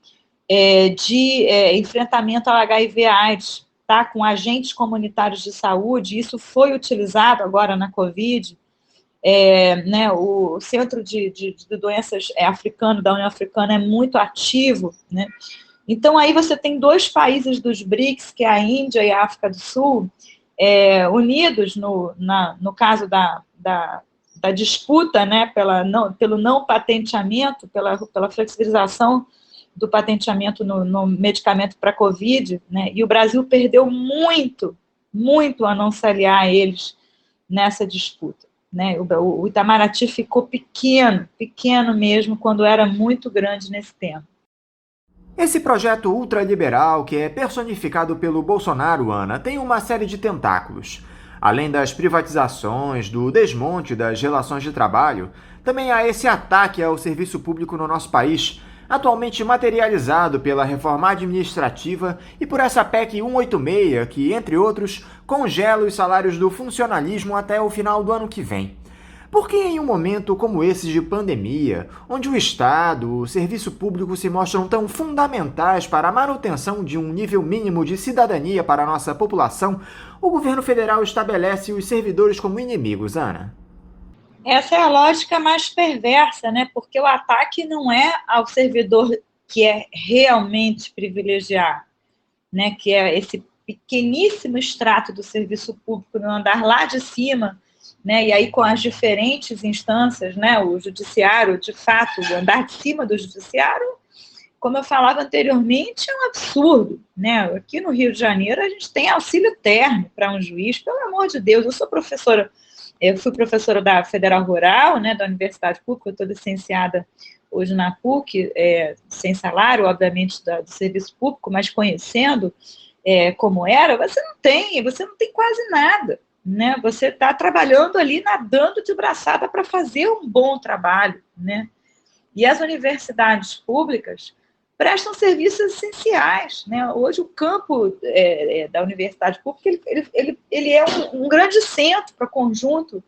de enfrentamento ao HIV/AIDS, tá, com agentes comunitários de saúde. Isso foi utilizado agora na Covid. Né, o Centro de Doenças africano, da União Africana, é muito ativo, né? Então, aí você tem dois países dos BRICS, que é a Índia e a África do Sul, unidos no caso da disputa, né, pelo não patenteamento, pela flexibilização do patenteamento no medicamento para a Covid, né, e o Brasil perdeu muito, muito a não se aliar a eles nessa disputa. Né? O Itamaraty ficou pequeno mesmo, quando era muito grande nesse tema. Esse projeto ultraliberal, que é personificado pelo Bolsonaro, Ana, tem uma série de tentáculos. Além das privatizações, do desmonte das relações de trabalho, também há esse ataque ao serviço público no nosso país, atualmente materializado pela reforma administrativa e por essa PEC 186, que, entre outros, congela os salários do funcionalismo até o final do ano que vem. Por que em um momento como esse de pandemia, onde o Estado, o serviço público se mostram tão fundamentais para a manutenção de um nível mínimo de cidadania para a nossa população, o governo federal estabelece os servidores como inimigos, Ana? Essa é a lógica mais perversa, né? Porque o ataque não é ao servidor que é realmente privilegiado, né? Que é esse pequeníssimo extrato do serviço público no andar lá de cima, né? E aí com as diferentes instâncias, né? O judiciário, de fato, o andar de cima do judiciário, como eu falava anteriormente, é um absurdo, né? Aqui no Rio de Janeiro a gente tem auxílio terno para um juiz, pelo amor de Deus. Eu fui professora da Federal Rural, né, da Universidade Pública, eu estou licenciada hoje na PUC, sem salário, obviamente, do serviço público, mas conhecendo como era, você não tem quase nada, né? Você está trabalhando ali, nadando de braçada para fazer um bom trabalho, né? E as universidades públicas prestam serviços essenciais, né? Hoje o campo da universidade pública ele é um grande centro para conjunto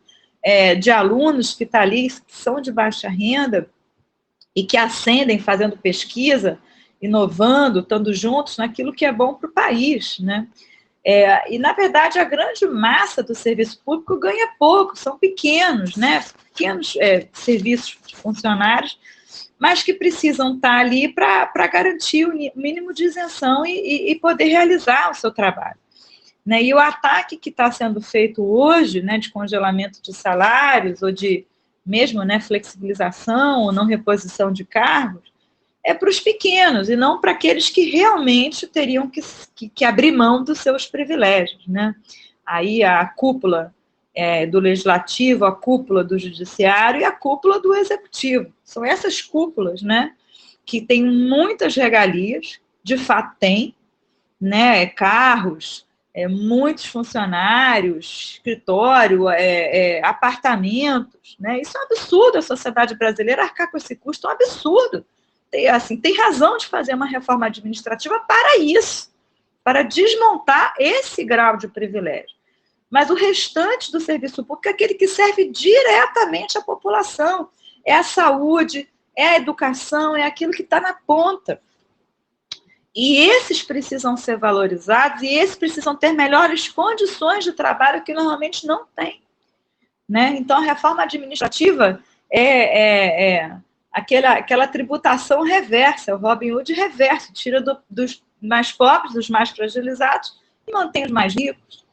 de alunos que está ali, que são de baixa renda e que ascendem fazendo pesquisa, inovando, estando juntos naquilo que é bom para o país, né? E, na verdade, a grande massa do serviço público ganha pouco, são pequenos, né? Pequenos serviços de funcionários, mas que precisam estar ali para garantir o mínimo de isenção e poder realizar o seu trabalho. Né? E o ataque que está sendo feito hoje, né, de congelamento de salários, ou de mesmo, né, flexibilização ou não reposição de cargos, é para os pequenos, e não para aqueles que realmente teriam que abrir mão dos seus privilégios. Né? Aí a cúpula do Legislativo, a cúpula do Judiciário e a cúpula do Executivo. São essas cúpulas, né, que têm muitas regalias, de fato tem, né, carros, muitos funcionários, escritório, apartamentos. Né, isso é um absurdo, a sociedade brasileira arcar com esse custo é um absurdo. Tem razão de fazer uma reforma administrativa para isso, para desmontar esse grau de privilégio. Mas o restante do serviço público é aquele que serve diretamente à população. É a saúde, é a educação, é aquilo que está na ponta. E esses precisam ser valorizados e esses precisam ter melhores condições de trabalho que normalmente não têm. Né? Então, a reforma administrativa é aquela tributação reversa, o Robin Hood reverso, tira dos mais pobres, dos mais fragilizados e mantém os mais ricos.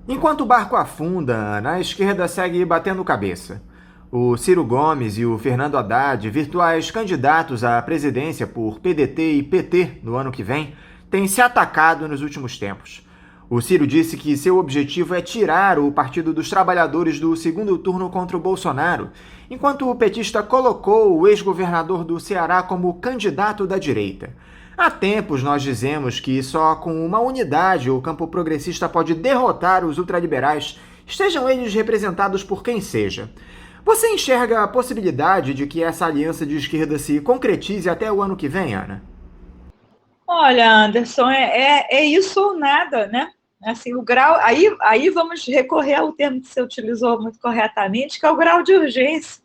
Enquanto o barco afunda, Ana, a esquerda segue batendo cabeça. O Ciro Gomes e o Fernando Haddad, virtuais candidatos à presidência por PDT e PT no ano que vem, têm se atacado nos últimos tempos. O Ciro disse que seu objetivo é tirar o Partido dos Trabalhadores do segundo turno contra o Bolsonaro, enquanto o petista colocou o ex-governador do Ceará como candidato da direita. Há tempos nós dizemos que só com uma unidade o campo progressista pode derrotar os ultraliberais, estejam eles representados por quem seja. Você enxerga a possibilidade de que essa aliança de esquerda se concretize até o ano que vem, Ana? Olha, Anderson, é isso ou nada, né? Assim, o grau, aí vamos recorrer ao termo que você utilizou muito corretamente, que é o grau de urgência.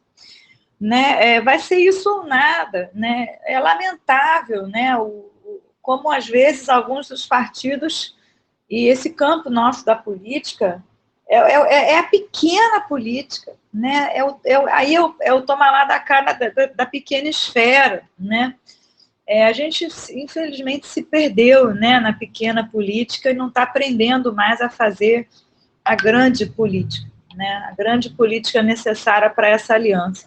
Né? Vai ser isso ou nada, né? É lamentável, né? Como às vezes alguns dos partidos e esse campo nosso da política é a pequena política, né? Aí é o tomar lá da cara da pequena esfera, né? A gente infelizmente se perdeu, né, na pequena política e não está aprendendo mais a fazer a grande política. né? A grande política necessária para essa aliança.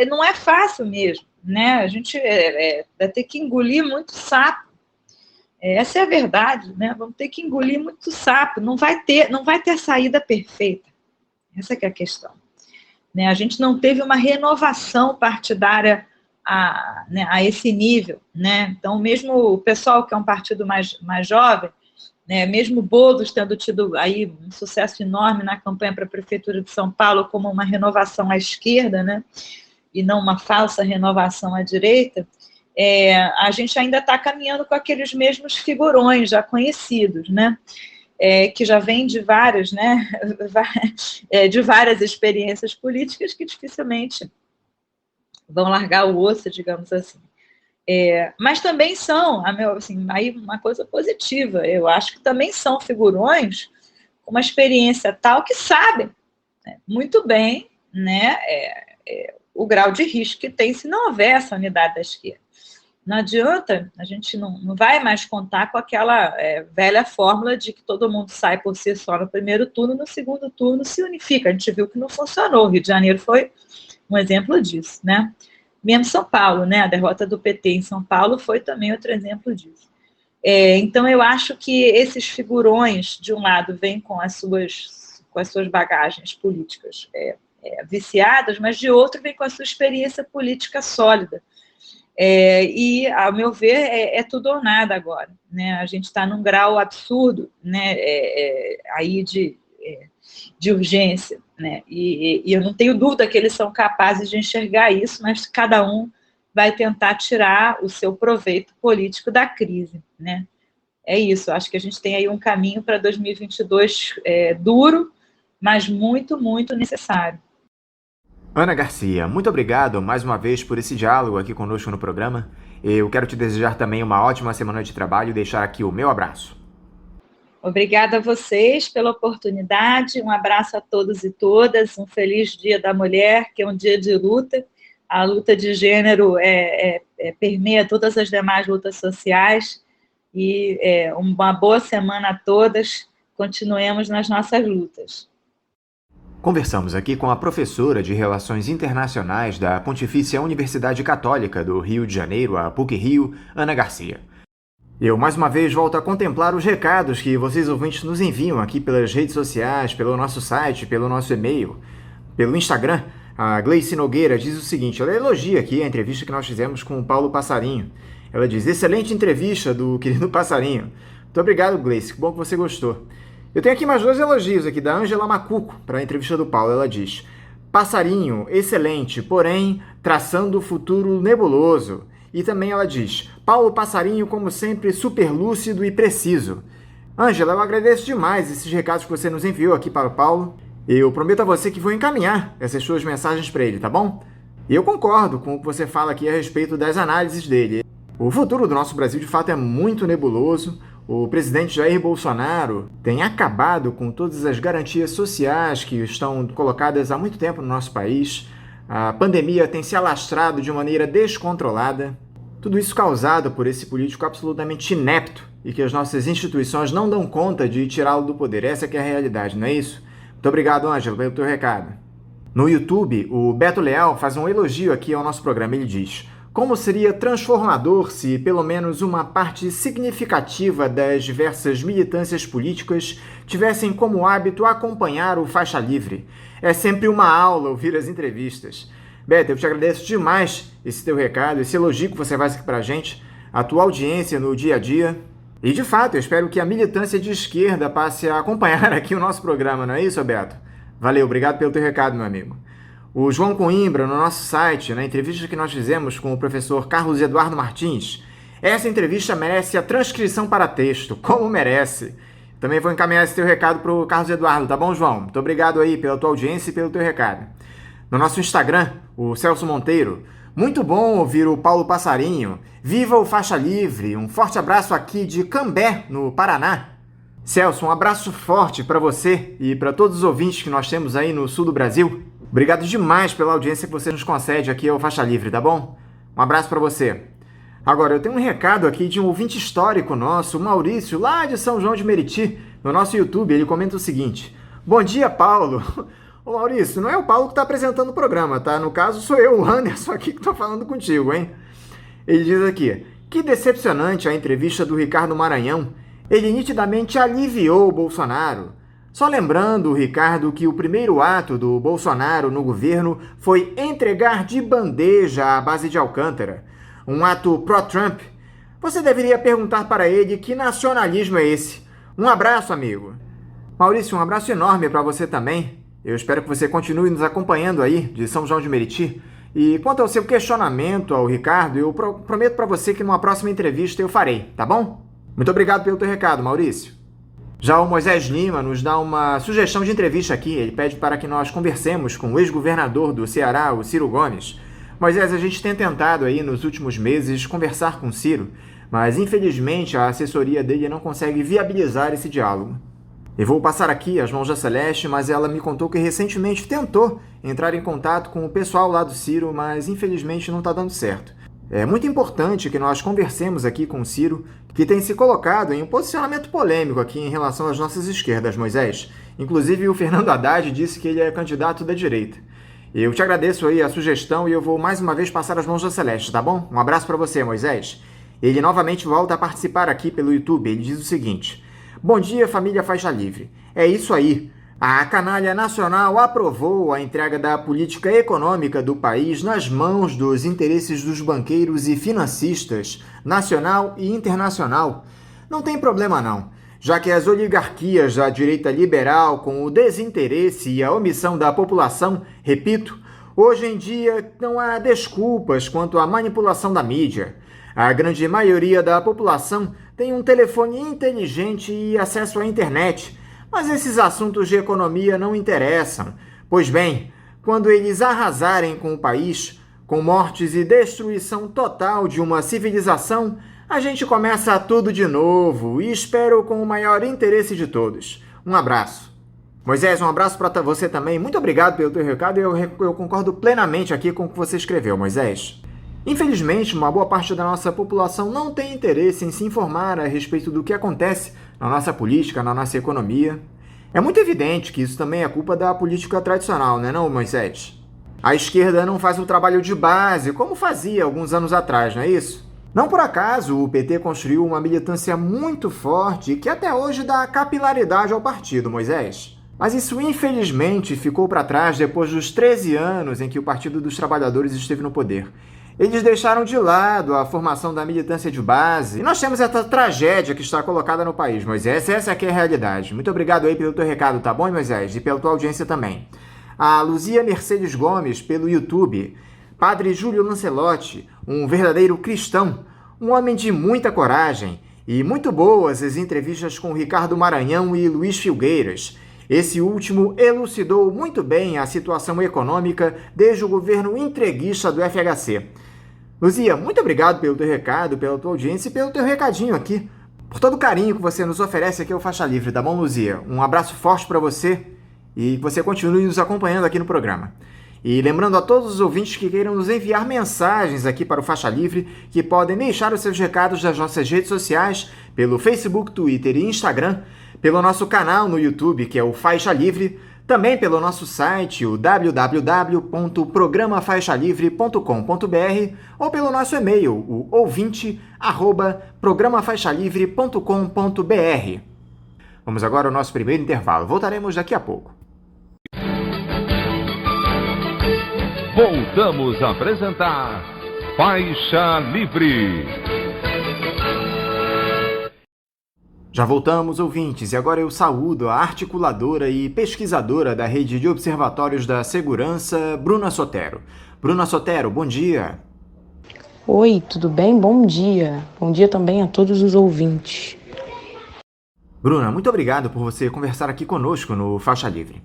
Não é fácil mesmo, né? A gente vai ter que engolir muito sapo. Essa é a verdade, né? Vamos ter que engolir muito sapo. Não vai ter saída perfeita. Essa que é a questão. Né? A gente não teve uma renovação partidária a esse nível, né? Então, mesmo o pessoal que é um partido mais jovem, né, mesmo Boulos tendo tido aí um sucesso enorme na campanha para a Prefeitura de São Paulo como uma renovação à esquerda, né, e não uma falsa renovação à direita, a gente ainda está caminhando com aqueles mesmos figurões já conhecidos, né, que já vêm de várias, né, de várias experiências políticas que dificilmente vão largar o osso, digamos assim. Mas também são, assim, aí uma coisa positiva, eu acho que também são figurões com uma experiência tal que sabem, né, muito bem, né, o grau de risco que tem se não houver essa unidade da esquerda. Não adianta, a gente não vai mais contar com aquela velha fórmula de que todo mundo sai por si só no primeiro turno, no segundo turno se unifica. A gente viu que não funcionou, o Rio de Janeiro foi um exemplo disso, né? Mesmo São Paulo, né? A derrota do PT em São Paulo foi também outro exemplo disso. Então, eu acho que esses figurões, de um lado, vêm com as suas bagagens políticas viciadas, mas de outro, vêm com a sua experiência política sólida. E, ao meu ver, é tudo ou nada agora, né? A gente está num grau absurdo, né? Aí de urgência, né? E eu não tenho dúvida que eles são capazes de enxergar isso, mas cada um vai tentar tirar o seu proveito político da crise, né? É isso, acho que a gente tem aí um caminho para 2022 duro, mas muito, muito necessário. Ana Garcia, muito obrigado mais uma vez por esse diálogo aqui conosco no programa. Eu quero te desejar também uma ótima semana de trabalho e deixar aqui o meu abraço. Obrigada a vocês pela oportunidade, um abraço a todos e todas, um feliz Dia da Mulher, que é um dia de luta. A luta de gênero permeia todas as demais lutas sociais, e uma boa semana a todas, continuemos nas nossas lutas. Conversamos aqui com a professora de Relações Internacionais da Pontifícia Universidade Católica do Rio de Janeiro, a PUC-Rio, Ana Garcia. Eu, mais uma vez, volto a contemplar os recados que vocês ouvintes nos enviam aqui pelas redes sociais, pelo nosso site, pelo nosso e-mail, pelo Instagram. A Gleice Nogueira diz o seguinte, ela elogia aqui a entrevista que nós fizemos com o Paulo Passarinho. Ela diz, excelente entrevista do querido Passarinho. Muito obrigado, Gleice, que bom que você gostou. Eu tenho aqui mais 2 elogios aqui da Ângela Macuco para a entrevista do Paulo. Ela diz, Passarinho, excelente, porém, traçando o futuro nebuloso. E também ela diz, Paulo Passarinho, como sempre, super lúcido e preciso. Ângela, eu agradeço demais esses recados que você nos enviou aqui para o Paulo. Eu prometo a você que vou encaminhar essas suas mensagens para ele, tá bom? E eu concordo com o que você fala aqui a respeito das análises dele. O futuro do nosso Brasil, de fato, é muito nebuloso. O presidente Jair Bolsonaro tem acabado com todas as garantias sociais que estão colocadas há muito tempo no nosso país. A pandemia tem se alastrado de maneira descontrolada. Tudo isso causado por esse político absolutamente inepto e que as nossas instituições não dão conta de tirá-lo do poder. Essa que é a realidade, não é isso? Muito obrigado, Ângelo, pelo teu recado. No YouTube, o Beto Leal faz um elogio aqui ao nosso programa. Ele diz, como seria transformador se pelo menos uma parte significativa das diversas militâncias políticas tivessem como hábito acompanhar o Faixa Livre. É sempre uma aula ouvir as entrevistas. Beto, eu te agradeço demais esse teu recado, esse elogio que você faz aqui pra gente, a tua audiência no dia a dia. E, de fato, eu espero que a militância de esquerda passe a acompanhar aqui o nosso programa, não é isso, Beto? Valeu, obrigado pelo teu recado, meu amigo. O João Coimbra, no nosso site, na entrevista que nós fizemos com o professor Carlos Eduardo Martins, essa entrevista merece a transcrição para texto, como merece. Também vou encaminhar esse teu recado para o Carlos Eduardo, tá bom, João? Muito obrigado aí pela tua audiência e pelo teu recado. No nosso Instagram, o Celso Monteiro, muito bom ouvir o Paulo Passarinho. Viva o Faixa Livre! Um forte abraço aqui de Cambé, no Paraná. Celso, um abraço forte para você e para todos os ouvintes que nós temos aí no sul do Brasil. Obrigado demais pela audiência que você nos concede aqui ao Faixa Livre, tá bom? Um abraço para você. Agora, eu tenho um recado aqui de um ouvinte histórico nosso, o Maurício, lá de São João de Meriti, no nosso YouTube. Ele comenta o seguinte, Bom dia, Paulo. Ô Maurício, não é o Paulo que está apresentando o programa, tá? No caso, sou eu, o Anderson, aqui que estou falando contigo, hein? Ele diz aqui: que decepcionante a entrevista do Ricardo Maranhão. Ele nitidamente aliviou o Bolsonaro. Só lembrando, Ricardo, que o primeiro ato do Bolsonaro no governo foi entregar de bandeja a base de Alcântara. Um ato pró-Trump. Você deveria perguntar para ele que nacionalismo é esse. Um abraço, amigo. Maurício, um abraço enorme para você também. Eu espero que você continue nos acompanhando aí, de São João de Meriti. E quanto ao seu questionamento ao Ricardo, eu prometo para você que numa próxima entrevista eu farei, tá bom? Muito obrigado pelo teu recado, Maurício. Já o Moisés Lima nos dá uma sugestão de entrevista aqui. Ele pede para que nós conversemos com o ex-governador do Ceará, o Ciro Gomes. Moisés, a gente tem tentado aí nos últimos meses conversar com o Ciro, mas infelizmente a assessoria dele não consegue viabilizar esse diálogo. Eu vou passar aqui as mãos da Celeste, mas ela me contou que recentemente tentou entrar em contato com o pessoal lá do Ciro, mas infelizmente não está dando certo. É muito importante que nós conversemos aqui com o Ciro, que tem se colocado em um posicionamento polêmico aqui em relação às nossas esquerdas, Moisés. Inclusive o Fernando Haddad disse que ele é candidato da direita. Eu te agradeço aí a sugestão e eu vou mais uma vez passar as mãos da Celeste, tá bom? Um abraço para você, Moisés. Ele novamente volta a participar aqui pelo YouTube. Ele diz o seguinte: bom dia, família Faixa Livre. É isso aí. A canalha nacional aprovou a entrega da política econômica do país nas mãos dos interesses dos banqueiros e financistas, nacional e internacional. Não tem problema não, já que as oligarquias da direita liberal, com o desinteresse e a omissão da população, repito, hoje em dia não há desculpas quanto à manipulação da mídia. A grande maioria da população tem um telefone inteligente e acesso à internet, mas esses assuntos de economia não interessam. Pois bem, quando eles arrasarem com o país, com mortes e destruição total de uma civilização, a gente começa tudo de novo e espero com o maior interesse de todos. Um abraço. Moisés, um abraço para você também. Muito obrigado pelo teu recado e eu concordo plenamente aqui com o que você escreveu, Moisés. Infelizmente, uma boa parte da nossa população não tem interesse em se informar a respeito do que acontece na nossa política, na nossa economia. É muito evidente que isso também é culpa da política tradicional, não, Moisés? A esquerda não faz o trabalho de base como fazia alguns anos atrás, não é isso? Não por acaso o PT construiu uma militância muito forte que até hoje dá capilaridade ao partido, Moisés. Mas isso infelizmente ficou para trás depois dos 13 anos em que o Partido dos Trabalhadores esteve no poder. Eles deixaram de lado a formação da militância de base. E nós temos essa tragédia que está colocada no país, Moisés. Essa aqui é a realidade. Muito obrigado aí pelo teu recado, tá bom, Moisés? E pela tua audiência também. A Luzia Mercedes Gomes, pelo YouTube. Padre Júlio Lancelotti, um verdadeiro cristão. Um homem de muita coragem. E muito boas as entrevistas com Ricardo Maranhão e Luiz Filgueiras. Esse último elucidou muito bem a situação econômica desde o governo entreguista do FHC. Luzia, muito obrigado pelo teu recado, pela tua audiência e pelo teu recadinho aqui. Por todo o carinho que você nos oferece aqui ao Faixa Livre, tá bom, Luzia? Um abraço forte para você e que você continue nos acompanhando aqui no programa. E lembrando a todos os ouvintes que queiram nos enviar mensagens aqui para o Faixa Livre, que podem deixar os seus recados nas nossas redes sociais, pelo Facebook, Twitter e Instagram, pelo nosso canal no YouTube, que é o Faixa Livre, também pelo nosso site, o www.programafaixalivre.com.br ou pelo nosso e-mail, o ouvinte@programafaixalivre.com.br. Vamos agora ao nosso primeiro intervalo. Voltaremos daqui a pouco. Voltamos a apresentar Faixa Livre. Já voltamos, ouvintes, e agora eu saúdo a articuladora e pesquisadora da Rede de Observatórios da Segurança, Bruna Sotero. Bruna Sotero, bom dia. Oi, tudo bem? Bom dia. Bom dia também a todos os ouvintes. Bruna, muito obrigado por você conversar aqui conosco no Faixa Livre.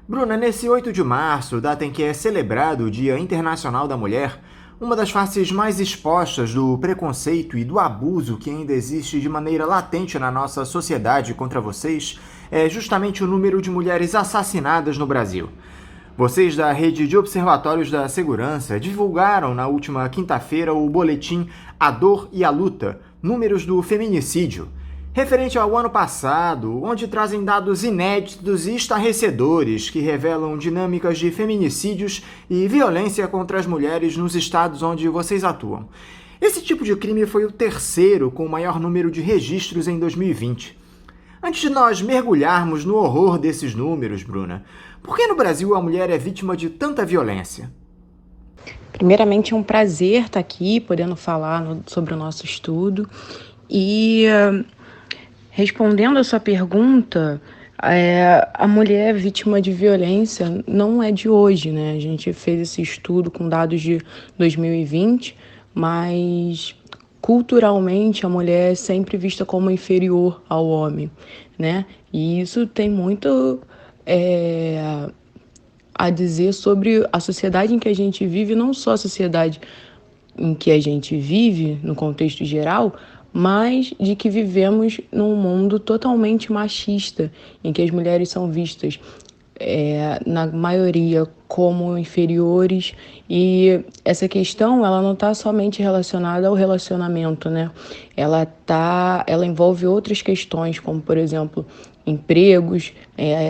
Bruna, nesse 8 de março, data em que é celebrado o Dia Internacional da Mulher, uma das faces mais expostas do preconceito e do abuso que ainda existe de maneira latente na nossa sociedade contra vocês é justamente o número de mulheres assassinadas no Brasil. Vocês da Rede de Observatórios da Segurança divulgaram na última quinta-feira o boletim A Dor e a Luta, Números do Feminicídio. referente ao ano passado, onde trazem dados inéditos e estarrecedores que revelam dinâmicas de feminicídios e violência contra as mulheres nos estados onde vocês atuam. Esse tipo de crime foi o terceiro com o maior número de registros em 2020. Antes de nós mergulharmos no horror desses números, Bruna, por que no Brasil a mulher é vítima de tanta violência? Primeiramente, é um prazer estar aqui, podendo falar sobre o nosso estudo. E respondendo a sua pergunta, a mulher vítima de violência não é de hoje, né? A gente fez esse estudo com dados de 2020, mas culturalmente a mulher é sempre vista como inferior ao homem, né? E isso tem muito a dizer sobre a sociedade em que a gente vive, não só a sociedade em que a gente vive, no contexto geral, mas de que vivemos num mundo totalmente machista, em que as mulheres são vistas, na maioria, como inferiores. E essa questão, ela não está somente relacionada ao relacionamento, né? Ela envolve outras questões, como, por exemplo, empregos.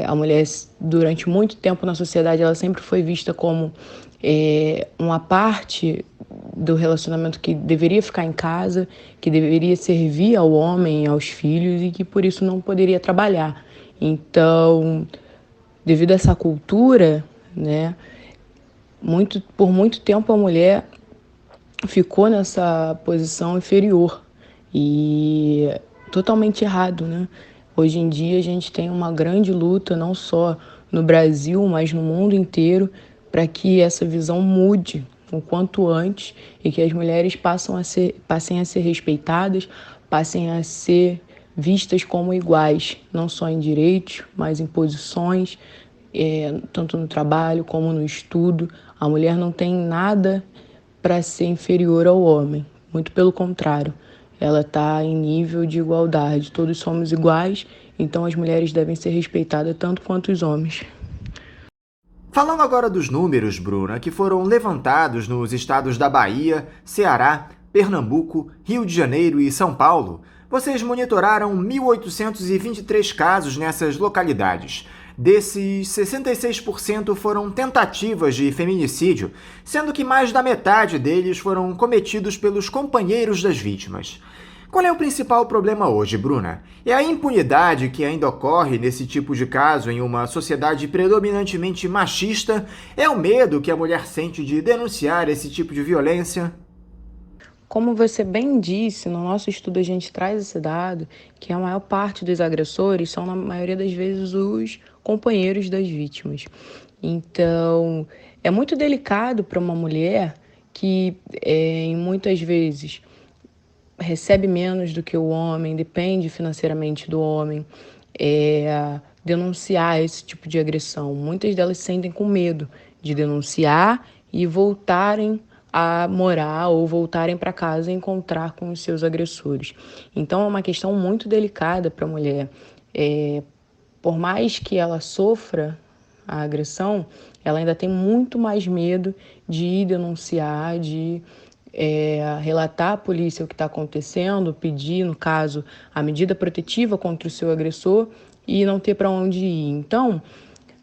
A mulher, durante muito tempo na sociedade, ela sempre foi vista como uma parte do relacionamento que deveria ficar em casa, que deveria servir ao homem e aos filhos e que por isso não poderia trabalhar. Então, devido a essa cultura, né, por muito tempo a mulher ficou nessa posição inferior e totalmente errado, né? Hoje em dia a gente tem uma grande luta, não só no Brasil, mas no mundo inteiro, para que essa visão mude o quanto antes e que as mulheres passem a ser respeitadas, passem a ser vistas como iguais, não só em direitos, mas em posições, tanto no trabalho como no estudo. A mulher não tem nada para ser inferior ao homem, muito pelo contrário. Ela está em nível de igualdade, todos somos iguais, então as mulheres devem ser respeitadas tanto quanto os homens. Falando agora dos números, Bruna, que foram levantados nos estados da Bahia, Ceará, Pernambuco, Rio de Janeiro e São Paulo, vocês monitoraram 1.823 casos nessas localidades. Desses, 66% foram tentativas de feminicídio, sendo que mais da metade deles foram cometidos pelos companheiros das vítimas. Qual é o principal problema hoje, Bruna? É a impunidade que ainda ocorre nesse tipo de caso em uma sociedade predominantemente machista? É o medo que a mulher sente de denunciar esse tipo de violência? Como você bem disse, no nosso estudo a gente traz esse dado, que a maior parte dos agressores são, na maioria das vezes, os companheiros das vítimas. Então, é muito delicado para uma mulher que, muitas vezes, recebe menos do que o homem, depende financeiramente do homem, denunciar esse tipo de agressão. Muitas delas se sentem com medo de denunciar e voltarem a morar ou voltarem para casa e encontrar com os seus agressores. Então é uma questão muito delicada para a mulher. Por mais que ela sofra a agressão, ela ainda tem muito mais medo de ir denunciar, de relatar à polícia o que está acontecendo, pedir, no caso, a medida protetiva contra o seu agressor e não ter para onde ir. Então,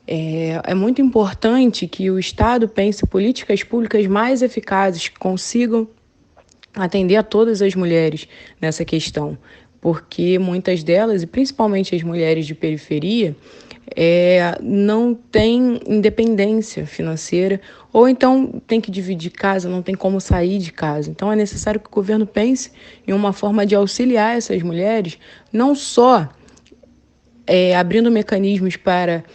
é muito importante que o Estado pense políticas públicas mais eficazes que consigam atender a todas as mulheres nessa questão, porque muitas delas, e principalmente as mulheres de periferia, não têm independência financeira, ou então tem que dividir casa, não tem como sair de casa. Então é necessário que o governo pense em uma forma de auxiliar essas mulheres, não só abrindo mecanismos para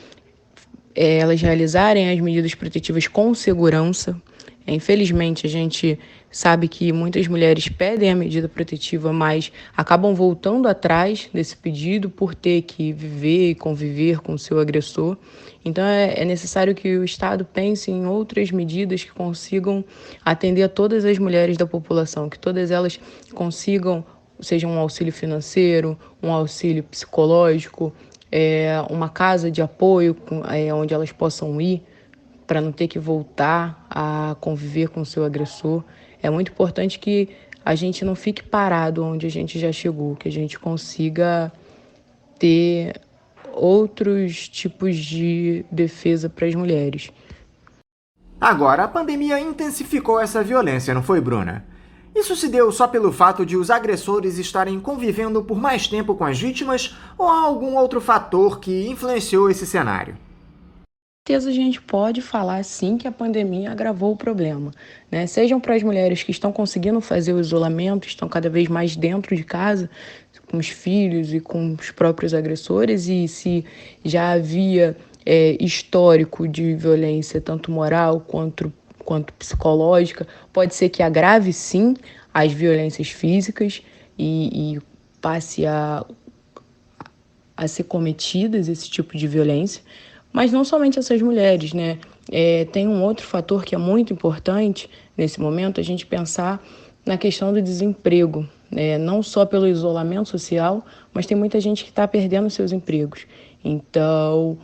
elas realizarem as medidas protetivas com segurança. Infelizmente, a gente sabe que muitas mulheres pedem a medida protetiva, mas acabam voltando atrás desse pedido por ter que viver e conviver com o seu agressor. Então, é necessário que o Estado pense em outras medidas que consigam atender a todas as mulheres da população, que todas elas consigam, seja um auxílio financeiro, um auxílio psicológico, uma casa de apoio onde elas possam ir para não ter que voltar a conviver com o seu agressor. É muito importante que a gente não fique parado onde a gente já chegou, que a gente consiga ter outros tipos de defesa para as mulheres. Agora, a pandemia intensificou essa violência, não foi, Bruna? Isso se deu só pelo fato de os agressores estarem convivendo por mais tempo com as vítimas ou há algum outro fator que influenciou esse cenário? Com certeza a gente pode falar sim que a pandemia agravou o problema, né? Sejam para as mulheres que estão conseguindo fazer o isolamento, estão cada vez mais dentro de casa, com os filhos e com os próprios agressores, e se já havia histórico de violência, tanto moral quanto psicológica, pode ser que agrave sim as violências físicas e passe a ser cometidas esse tipo de violência. Mas não somente essas mulheres, né? Tem um outro fator que é muito importante nesse momento, a gente pensar na questão do desemprego, né? Não só pelo isolamento social, mas tem muita gente que está perdendo seus empregos. Então,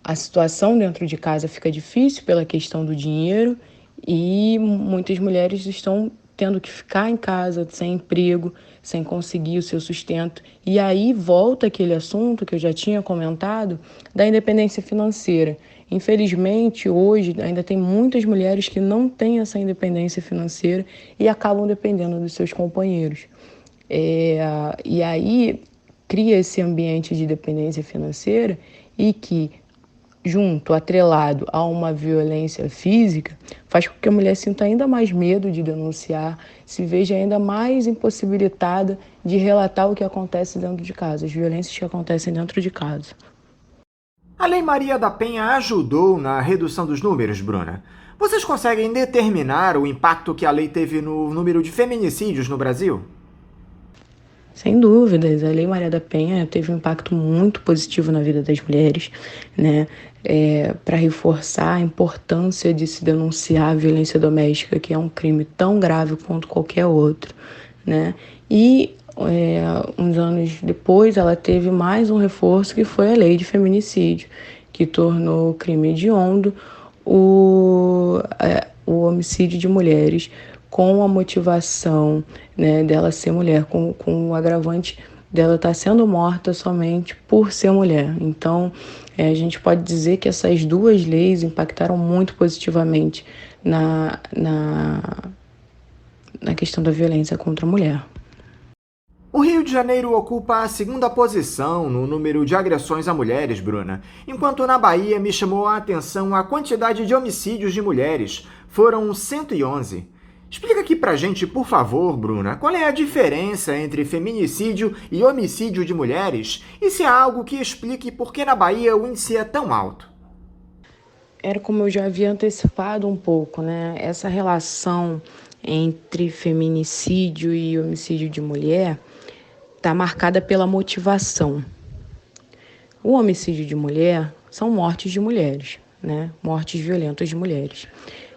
a situação dentro de casa fica difícil pela questão do dinheiro e muitas mulheres estão tendo que ficar em casa sem emprego, sem conseguir o seu sustento. E aí volta aquele assunto que eu já tinha comentado da independência financeira. Infelizmente, hoje ainda tem muitas mulheres que não têm essa independência financeira e acabam dependendo dos seus companheiros. E aí cria esse ambiente de dependência financeira e que, atrelado a uma violência física, faz com que a mulher sinta ainda mais medo de denunciar, se veja ainda mais impossibilitada de relatar o que acontece dentro de casa, as violências que acontecem dentro de casa. A Lei Maria da Penha ajudou na redução dos números, Bruna. Vocês conseguem determinar o impacto que a lei teve no número de feminicídios no Brasil? Sem dúvidas, a Lei Maria da Penha teve um impacto muito positivo na vida das mulheres, né? Para reforçar a importância de se denunciar a violência doméstica, que é um crime tão grave quanto qualquer outro, né? E uns anos depois ela teve mais um reforço, que foi a Lei de Feminicídio, que tornou crime hediondo o homicídio de mulheres, com a motivação, né, dela ser mulher, com o agravante dela estar sendo morta somente por ser mulher. Então, a gente pode dizer que essas duas leis impactaram muito positivamente na questão da violência contra a mulher. O Rio de Janeiro ocupa a segunda posição no número de agressões a mulheres, Bruna, enquanto na Bahia me chamou a atenção a quantidade de homicídios de mulheres. Foram 111. Explica aqui pra gente, por favor, Bruna, qual é a diferença entre feminicídio e homicídio de mulheres e se há algo que explique por que na Bahia o índice é tão alto. Era como eu já havia antecipado um pouco, né? Essa relação entre feminicídio e homicídio de mulher está marcada pela motivação. O homicídio de mulher são mortes de mulheres, né? Mortes violentas de mulheres.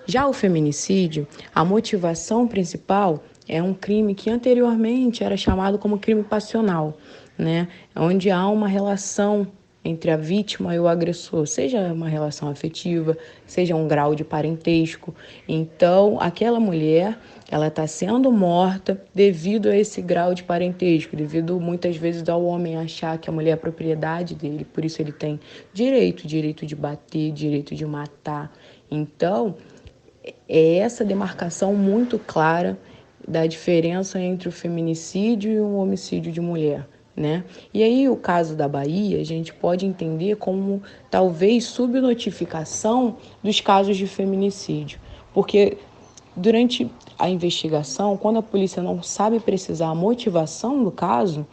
Já o feminicídio, a motivação principal é um crime que anteriormente era chamado como crime passional, né? Onde há uma relação entre a vítima e o agressor, seja uma relação afetiva, seja um grau de parentesco. Então, aquela mulher, ela está sendo morta devido a esse grau de parentesco, devido muitas vezes ao homem achar que a mulher é propriedade dele, por isso ele tem direito de bater, direito de matar. Então, é essa demarcação muito clara da diferença entre o feminicídio e o homicídio de mulher, né? E aí o caso da Bahia a gente pode entender como talvez subnotificação dos casos de feminicídio, porque durante a investigação, quando a polícia não sabe precisar a motivação do caso,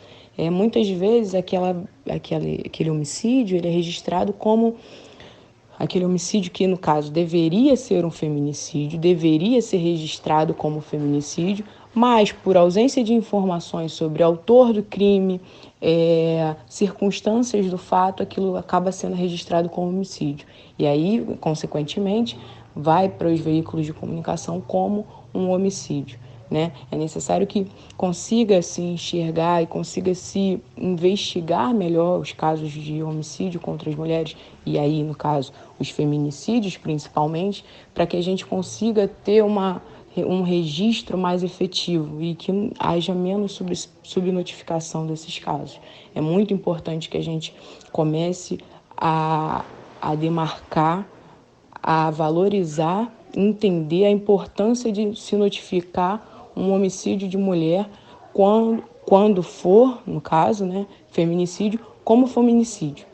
muitas vezes aquele homicídio ele é registrado como aquele homicídio que, no caso, deveria ser um feminicídio, deveria ser registrado como feminicídio, mas por ausência de informações sobre o autor do crime, circunstâncias do fato, aquilo acaba sendo registrado como homicídio. E aí, consequentemente, vai para os veículos de comunicação como um homicídio, né? É necessário que consiga se enxergar e consiga se investigar melhor os casos de homicídio contra as mulheres, e aí, no caso, os feminicídios principalmente, para que a gente consiga ter uma um registro mais efetivo e que haja menos subnotificação desses casos. É muito importante que a gente comece a demarcar, a valorizar, entender a importância de se notificar um homicídio de mulher quando for, no caso, né, feminicídio, como feminicídio,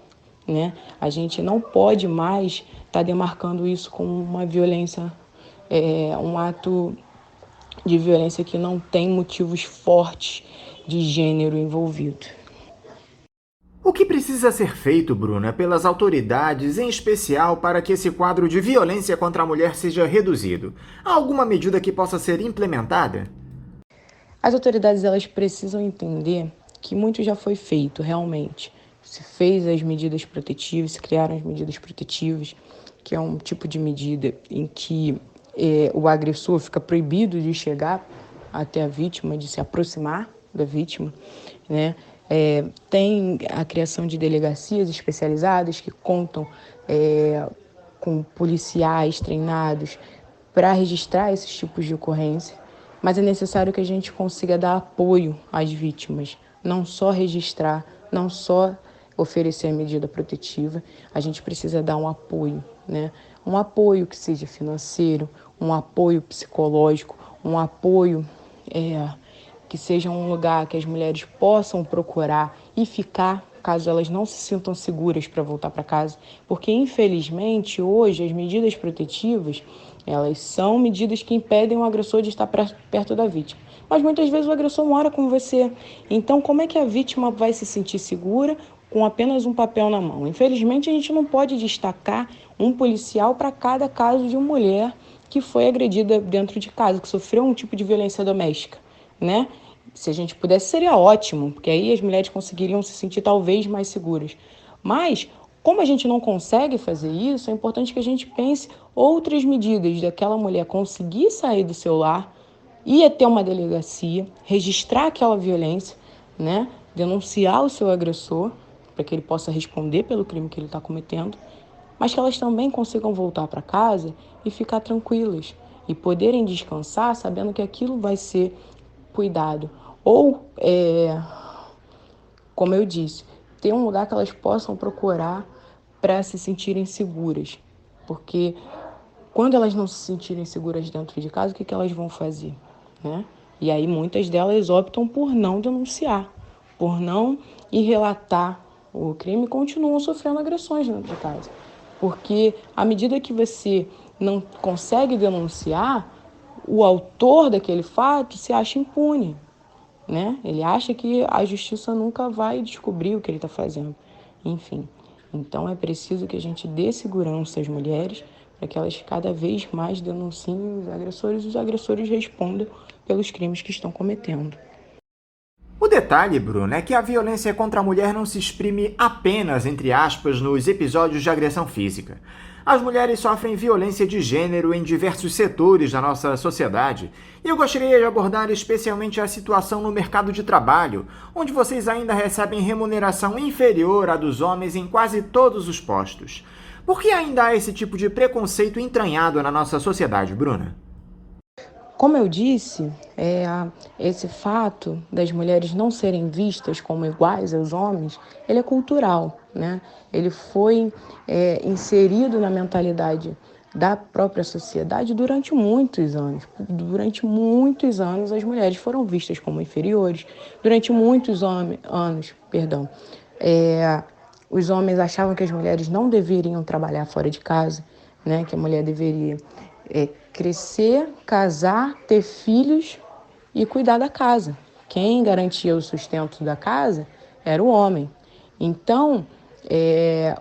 né? A gente não pode mais estar demarcando isso como uma violência, um ato de violência que não tem motivos fortes de gênero envolvido. O que precisa ser feito, Bruna, pelas autoridades, em especial para que esse quadro de violência contra a mulher seja reduzido? Há alguma medida que possa ser implementada? As autoridades elas precisam entender que muito já foi feito, realmente. Se fez as medidas protetivas, se criaram as medidas protetivas, que é um tipo de medida em que o agressor fica proibido de chegar até a vítima, de se aproximar da vítima, né? Tem a criação de delegacias especializadas que contam com policiais treinados para registrar esses tipos de ocorrência, mas é necessário que a gente consiga dar apoio às vítimas, não só registrar, não só oferecer a medida protetiva, a gente precisa dar um apoio, né? Um apoio que seja financeiro, um apoio psicológico, um apoio que seja um lugar que as mulheres possam procurar e ficar, caso elas não se sintam seguras para voltar para casa, porque infelizmente hoje as medidas protetivas, elas são medidas que impedem o agressor de estar perto da vítima. Mas muitas vezes o agressor mora com você, então como é que a vítima vai se sentir segura com apenas um papel na mão? Infelizmente a gente não pode destacar um policial para cada caso de uma mulher que foi agredida dentro de casa, que sofreu um tipo de violência doméstica, né? Se a gente pudesse, seria ótimo, porque aí as mulheres conseguiriam se sentir talvez mais seguras. Mas, como a gente não consegue fazer isso, é importante que a gente pense outras medidas daquela mulher conseguir sair do seu lar, ir até uma delegacia, registrar aquela violência, né? Denunciar o seu agressor, para que ele possa responder pelo crime que ele está cometendo, mas que elas também consigam voltar para casa e ficar tranquilas e poderem descansar sabendo que aquilo vai ser cuidado. Ou, como eu disse, ter um lugar que elas possam procurar para se sentirem seguras. Porque quando elas não se sentirem seguras dentro de casa, o que elas vão fazer, né? E aí muitas delas optam por não denunciar, por não ir relatar o crime e continuam sofrendo agressões dentro de casa. Porque à medida que você não consegue denunciar, o autor daquele fato se acha impune, né? Ele acha que a justiça nunca vai descobrir o que ele está fazendo. Enfim, então é preciso que a gente dê segurança às mulheres para que elas cada vez mais denunciem os agressores e os agressores respondam pelos crimes que estão cometendo. O detalhe, Bruno, é que a violência contra a mulher não se exprime apenas, entre aspas, nos episódios de agressão física. As mulheres sofrem violência de gênero em diversos setores da nossa sociedade. E eu gostaria de abordar especialmente a situação no mercado de trabalho, onde vocês ainda recebem remuneração inferior à dos homens em quase todos os postos. Por que ainda há esse tipo de preconceito entranhado na nossa sociedade, Bruna? Como eu disse, esse fato das mulheres não serem vistas como iguais aos homens, ele é cultural, né? Ele foi inserido na mentalidade da própria sociedade durante muitos anos. Durante muitos anos as mulheres foram vistas como inferiores. Durante muitos anos, os homens achavam que as mulheres não deveriam trabalhar fora de casa, né? Que a mulher deveria crescer, casar, ter filhos e cuidar da casa. Quem garantia o sustento da casa era o homem. Então,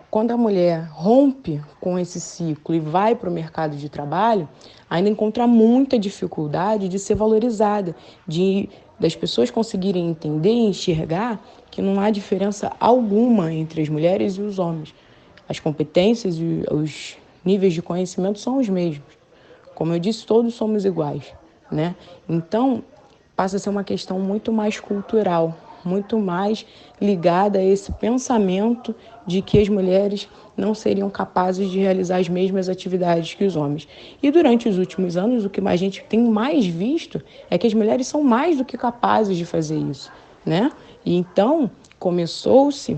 quando a mulher rompe com esse ciclo e vai para o mercado de trabalho, ainda encontra muita dificuldade de ser valorizada, das pessoas conseguirem entender e enxergar que não há diferença alguma entre as mulheres e os homens. As competências e os níveis de conhecimento são os mesmos. Como eu disse, todos somos iguais, né? Então, passa a ser uma questão muito mais cultural, muito mais ligada a esse pensamento de que as mulheres não seriam capazes de realizar as mesmas atividades que os homens. E durante os últimos anos, o que a gente tem mais visto é que as mulheres são mais do que capazes de fazer isso, né? E então começou-se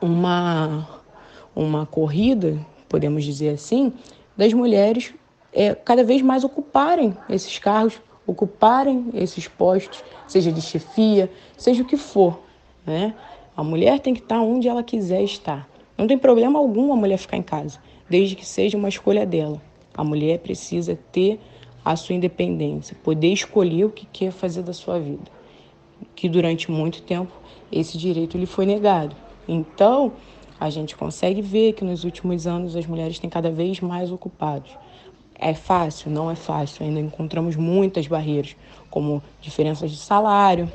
uma corrida, podemos dizer assim, das mulheres cada vez mais ocuparem esses cargos, ocuparem esses postos, seja de chefia, seja o que for, né? A mulher tem que estar onde ela quiser estar. Não tem problema algum a mulher ficar em casa, desde que seja uma escolha dela. A mulher precisa ter a sua independência, poder escolher o que quer fazer da sua vida. Que durante muito tempo esse direito lhe foi negado. Então, a gente consegue ver que nos últimos anos as mulheres têm cada vez mais ocupadas. É fácil? Não é fácil. Ainda encontramos muitas barreiras, como diferenças de salário,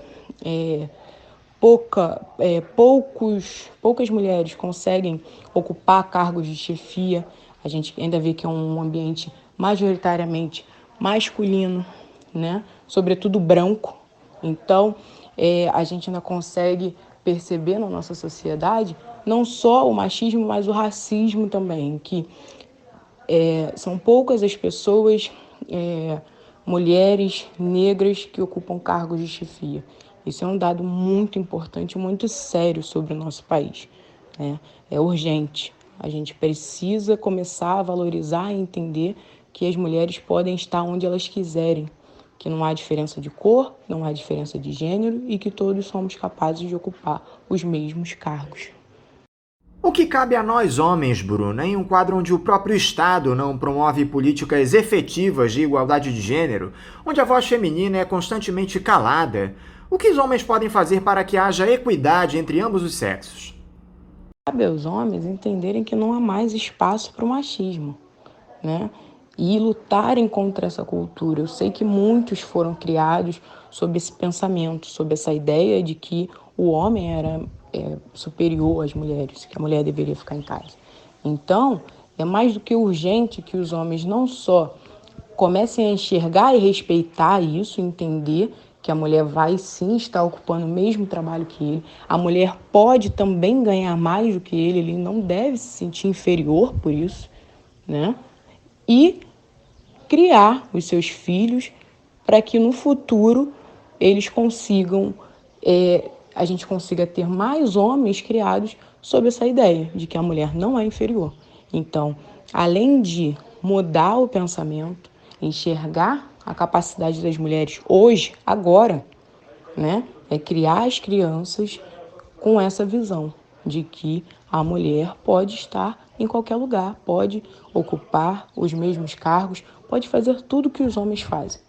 poucas mulheres conseguem ocupar cargos de chefia. A gente ainda vê que é um ambiente majoritariamente masculino, né? Sobretudo branco. Então, a gente ainda consegue perceber na nossa sociedade não só o machismo, mas o racismo também, que são poucas as pessoas, mulheres negras, que ocupam cargos de chefia. Isso é um dado muito importante, muito sério sobre o nosso país, né? É urgente. A gente precisa começar a valorizar e entender que as mulheres podem estar onde elas quiserem, que não há diferença de cor, não há diferença de gênero e que todos somos capazes de ocupar os mesmos cargos. O que cabe a nós homens, Bruna, em um quadro onde o próprio Estado não promove políticas efetivas de igualdade de gênero, onde a voz feminina é constantemente calada, o que os homens podem fazer para que haja equidade entre ambos os sexos? Cabe aos homens entenderem que não há mais espaço para o machismo, né? E lutarem contra essa cultura. Eu sei que muitos foram criados sob esse pensamento, sob essa ideia de que o homem era superior às mulheres, que a mulher deveria ficar em casa. Então, é mais do que urgente que os homens não só comecem a enxergar e respeitar isso, entender que a mulher vai sim estar ocupando o mesmo trabalho que ele. A mulher pode também ganhar mais do que ele não deve se sentir inferior por isso, né? E criar os seus filhos para que no futuro eles consigam, a gente consiga ter mais homens criados sob essa ideia de que a mulher não é inferior. Então, além de mudar o pensamento, enxergar a capacidade das mulheres hoje, agora, né, é criar as crianças com essa visão de que a mulher pode estar em qualquer lugar, pode ocupar os mesmos cargos, pode fazer tudo que os homens fazem.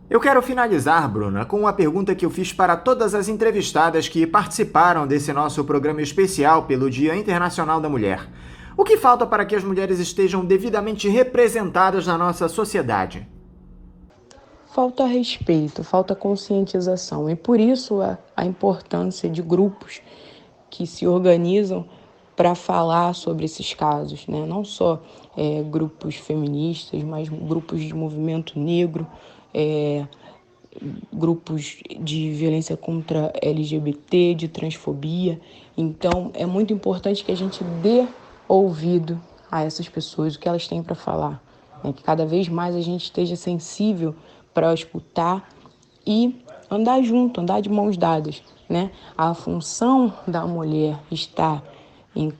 Eu quero finalizar, Bruna, com uma pergunta que eu fiz para todas as entrevistadas que participaram desse nosso programa especial pelo Dia Internacional da Mulher. O que falta para que as mulheres estejam devidamente representadas na nossa sociedade? Falta respeito, falta conscientização, e por isso a importância de grupos que se organizam para falar sobre esses casos, né? Não só grupos feministas, mas grupos de movimento negro, grupos de violência contra LGBT, de transfobia. Então, é muito importante que a gente dê ouvido a essas pessoas, o que elas têm para falar, né? Que cada vez mais a gente esteja sensível para escutar e andar junto, andar de mãos dadas, né? A função da mulher estar em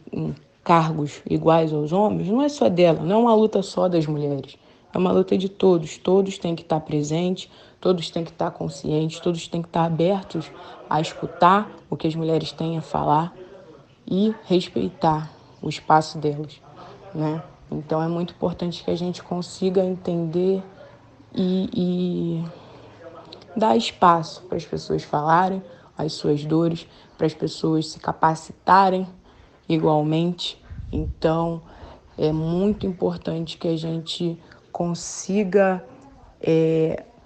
cargos iguais aos homens não é só dela, não é uma luta só das mulheres, é uma luta de todos. Todos têm que estar presentes, todos têm que estar conscientes, todos têm que estar abertos a escutar o que as mulheres têm a falar e respeitar o espaço delas, né? Então é muito importante que a gente consiga entender e dar espaço para as pessoas falarem as suas dores, para as pessoas se capacitarem igualmente. Então, é muito importante que a gente consiga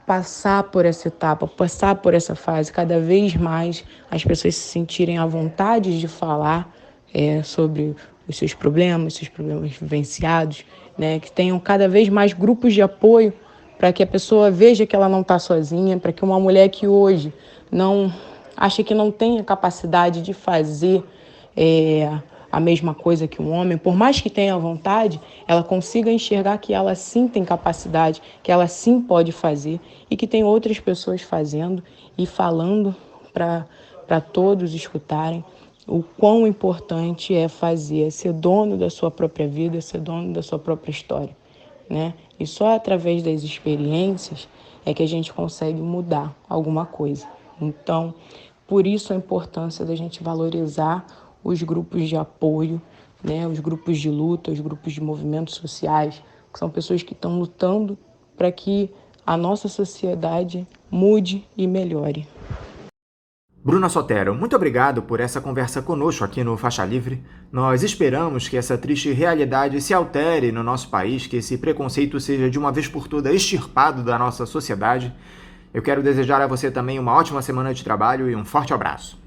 passar por essa etapa, passar por essa fase, cada vez mais as pessoas se sentirem à vontade de falar sobre os seus problemas vivenciados, né? Que tenham cada vez mais grupos de apoio para que a pessoa veja que ela não está sozinha, para que uma mulher que hoje não acha que não tem a capacidade de fazer a mesma coisa que um homem, por mais que tenha vontade, ela consiga enxergar que ela sim tem capacidade, que ela sim pode fazer e que tem outras pessoas fazendo e falando para todos escutarem o quão importante é fazer, ser dono da sua própria vida, ser dono da sua própria história, né? E só através das experiências é que a gente consegue mudar alguma coisa. Então, por isso a importância da gente valorizar os grupos de apoio, né? Os grupos de luta, os grupos de movimentos sociais, que são pessoas que estão lutando para que a nossa sociedade mude e melhore. Bruna Sotero, muito obrigado por essa conversa conosco aqui no Faixa Livre. Nós esperamos que essa triste realidade se altere no nosso país, que esse preconceito seja de uma vez por todas extirpado da nossa sociedade. Eu quero desejar a você também uma ótima semana de trabalho e um forte abraço.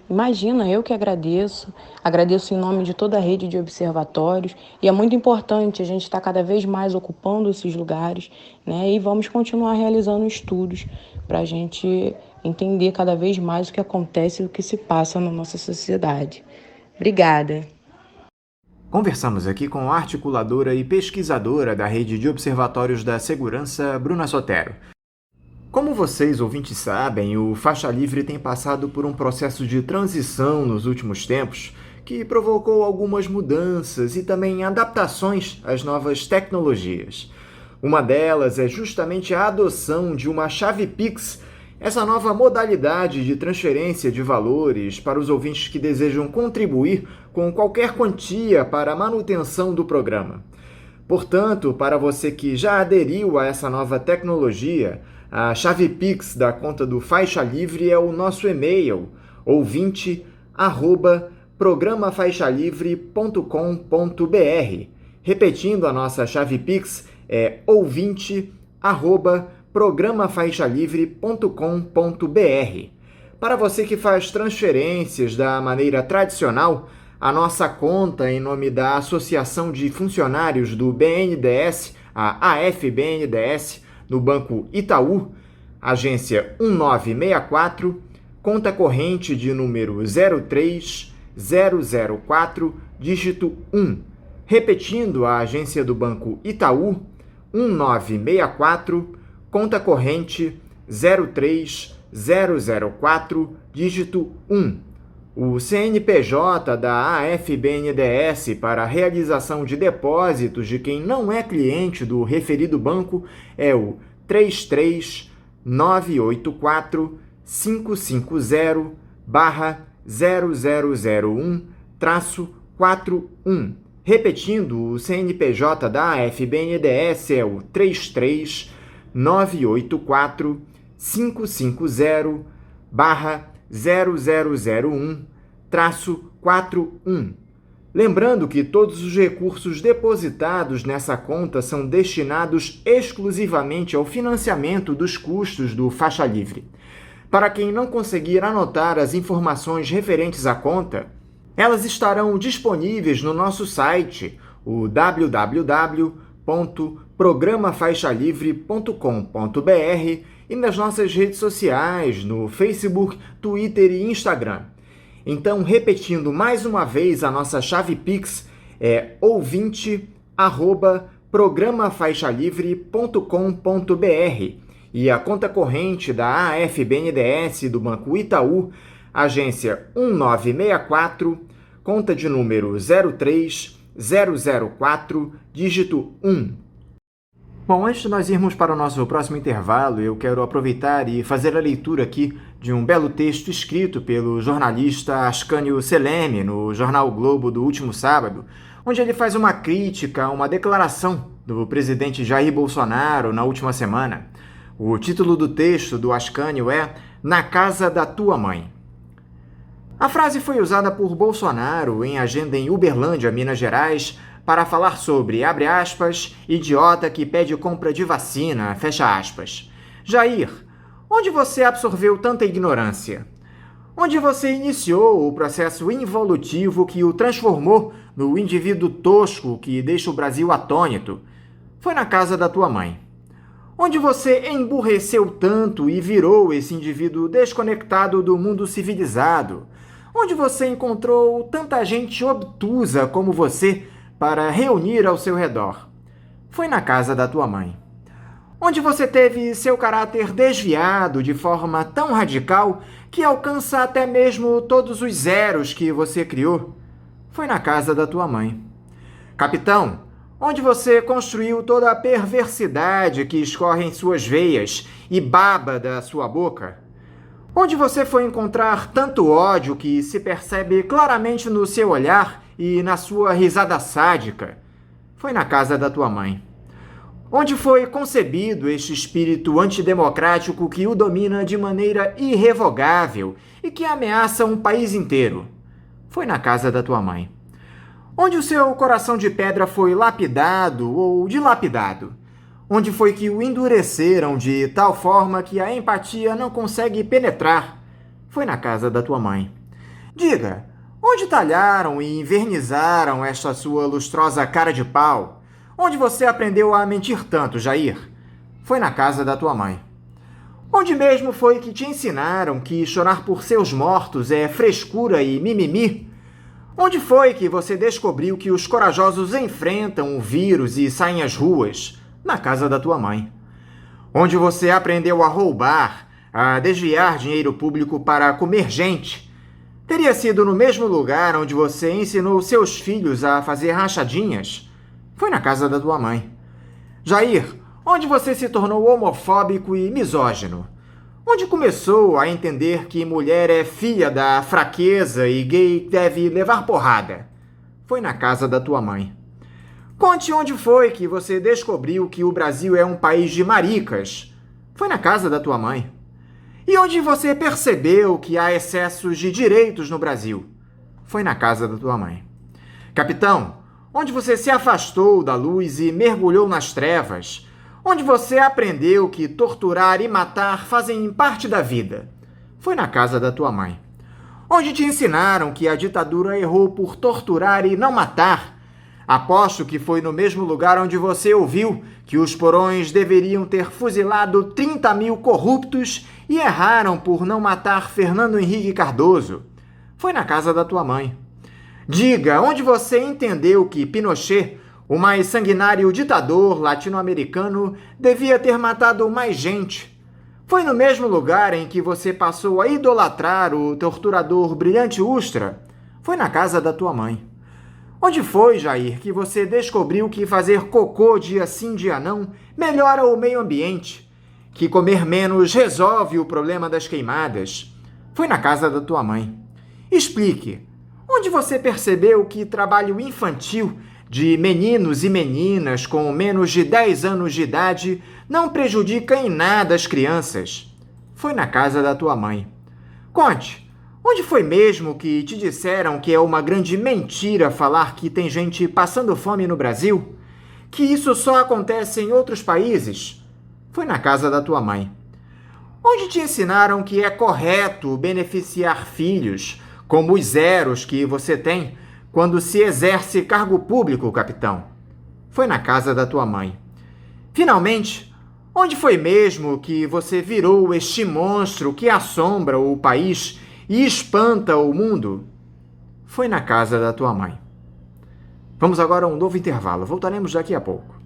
Imagina, eu que agradeço em nome de toda a rede de observatórios, e é muito importante a gente estar cada vez mais ocupando esses lugares, né? E vamos continuar realizando estudos para a gente entender cada vez mais o que acontece e o que se passa na nossa sociedade. Obrigada. Conversamos aqui com a articuladora e pesquisadora da Rede de Observatórios da Segurança, Bruna Sotero. Como vocês, ouvintes, sabem, o Faixa Livre tem passado por um processo de transição nos últimos tempos que provocou algumas mudanças e também adaptações às novas tecnologias. Uma delas é justamente a adoção de uma chave Pix, essa nova modalidade de transferência de valores para os ouvintes que desejam contribuir com qualquer quantia para a manutenção do programa. Portanto, para você que já aderiu a essa nova tecnologia, a chave Pix da conta do Faixa Livre é o nosso e-mail, ouvinte@programafaixalivre.com.br. Repetindo, a nossa chave Pix é ouvinte@programafaixalivre.com.br. Para você que faz transferências da maneira tradicional, a nossa conta em nome da Associação de Funcionários do BNDES, a AFBNDES, no Banco Itaú, agência 1964, conta corrente de número 03004, dígito 1. Repetindo, a agência do Banco Itaú, 1964, conta corrente 03004, dígito 1. O CNPJ da AFBNDES para a realização de depósitos de quem não é cliente do referido banco é o 33984-550-0001-41. Repetindo, o CNPJ da AFBNDES é o 33984-550-0001-41. Lembrando que todos os recursos depositados nessa conta são destinados exclusivamente ao financiamento dos custos do Faixa Livre. Para quem não conseguir anotar as informações referentes à conta, elas estarão disponíveis no nosso site, o www.programafaixalivre.com.br, e nas nossas redes sociais, no Facebook, Twitter e Instagram. Então, repetindo mais uma vez, a nossa chave Pix é ouvinte@programafaixalivre.com.br e a conta corrente da AFBNDES do Banco Itaú, agência 1964, conta de número 03004, dígito 1. Bom, antes de nós irmos para o nosso próximo intervalo, eu quero aproveitar e fazer a leitura aqui de um belo texto escrito pelo jornalista Ascânio Seleme no jornal o Globo do último sábado, onde ele faz uma crítica a uma declaração do presidente Jair Bolsonaro na última semana. O título do texto do Ascânio é "Na Casa da Tua Mãe". A frase foi usada por Bolsonaro em agenda em Uberlândia, Minas Gerais, para falar sobre, abre aspas, idiota que pede compra de vacina, fecha aspas. Jair, onde você absorveu tanta ignorância? Onde você iniciou o processo involutivo que o transformou no indivíduo tosco que deixa o Brasil atônito? Foi na casa da tua mãe. Onde você emburreceu tanto e virou esse indivíduo desconectado do mundo civilizado? Onde você encontrou tanta gente obtusa como você para reunir ao seu redor? Foi na casa da tua mãe. Onde você teve seu caráter desviado de forma tão radical que alcança até mesmo todos os zeros que você criou? Foi na casa da tua mãe. Capitão, onde você construiu toda a perversidade que escorre em suas veias e baba da sua boca? Onde você foi encontrar tanto ódio que se percebe claramente no seu olhar e na sua risada sádica? Foi na casa da tua mãe. Onde foi concebido este espírito antidemocrático que o domina de maneira irrevogável e que ameaça um país inteiro? Foi na casa da tua mãe. Onde o seu coração de pedra foi lapidado ou dilapidado? Onde foi que o endureceram de tal forma que a empatia não consegue penetrar? Foi na casa da tua mãe. Diga, onde talharam e invernizaram esta sua lustrosa cara de pau? Onde você aprendeu a mentir tanto, Jair? Foi na casa da tua mãe. Onde mesmo foi que te ensinaram que chorar por seus mortos é frescura e mimimi? Onde foi que você descobriu que os corajosos enfrentam o vírus e saem às ruas? Na casa da tua mãe. Onde você aprendeu a roubar, a desviar dinheiro público para comer gente? Teria sido no mesmo lugar onde você ensinou seus filhos a fazer rachadinhas? Foi na casa da tua mãe. Jair, onde você se tornou homofóbico e misógino? Onde começou a entender que mulher é filha da fraqueza e gay deve levar porrada? Foi na casa da tua mãe. Conte onde foi que você descobriu que o Brasil é um país de maricas. Foi na casa da tua mãe. E onde você percebeu que há excessos de direitos no Brasil? Foi na casa da tua mãe. Capitão, onde você se afastou da luz e mergulhou nas trevas? Onde você aprendeu que torturar e matar fazem parte da vida? Foi na casa da tua mãe. Onde te ensinaram que a ditadura errou por torturar e não matar? Aposto que foi no mesmo lugar onde você ouviu que os porões deveriam ter fuzilado 30 mil corruptos e erraram por não matar Fernando Henrique Cardoso. Foi na casa da tua mãe. Diga, onde você entendeu que Pinochet, o mais sanguinário ditador latino-americano, devia ter matado mais gente? Foi no mesmo lugar em que você passou a idolatrar o torturador Brilhante Ustra? Foi na casa da tua mãe. Onde foi, Jair, que você descobriu que fazer cocô dia sim, dia não melhora o meio ambiente? Que comer menos resolve o problema das queimadas? Foi na casa da tua mãe. Explique. Onde você percebeu que trabalho infantil de meninos e meninas com menos de 10 anos de idade não prejudica em nada as crianças? Foi na casa da tua mãe. Conte, onde foi mesmo que te disseram que é uma grande mentira falar que tem gente passando fome no Brasil? Que isso só acontece em outros países? Foi na casa da tua mãe. Onde te ensinaram que é correto beneficiar filhos, como os zeros que você tem quando se exerce cargo público, capitão? Foi na casa da tua mãe. Finalmente, onde foi mesmo que você virou este monstro que assombra o país e espanta o mundo? Foi na casa da tua mãe. Vamos agora a um novo intervalo. Voltaremos daqui a pouco.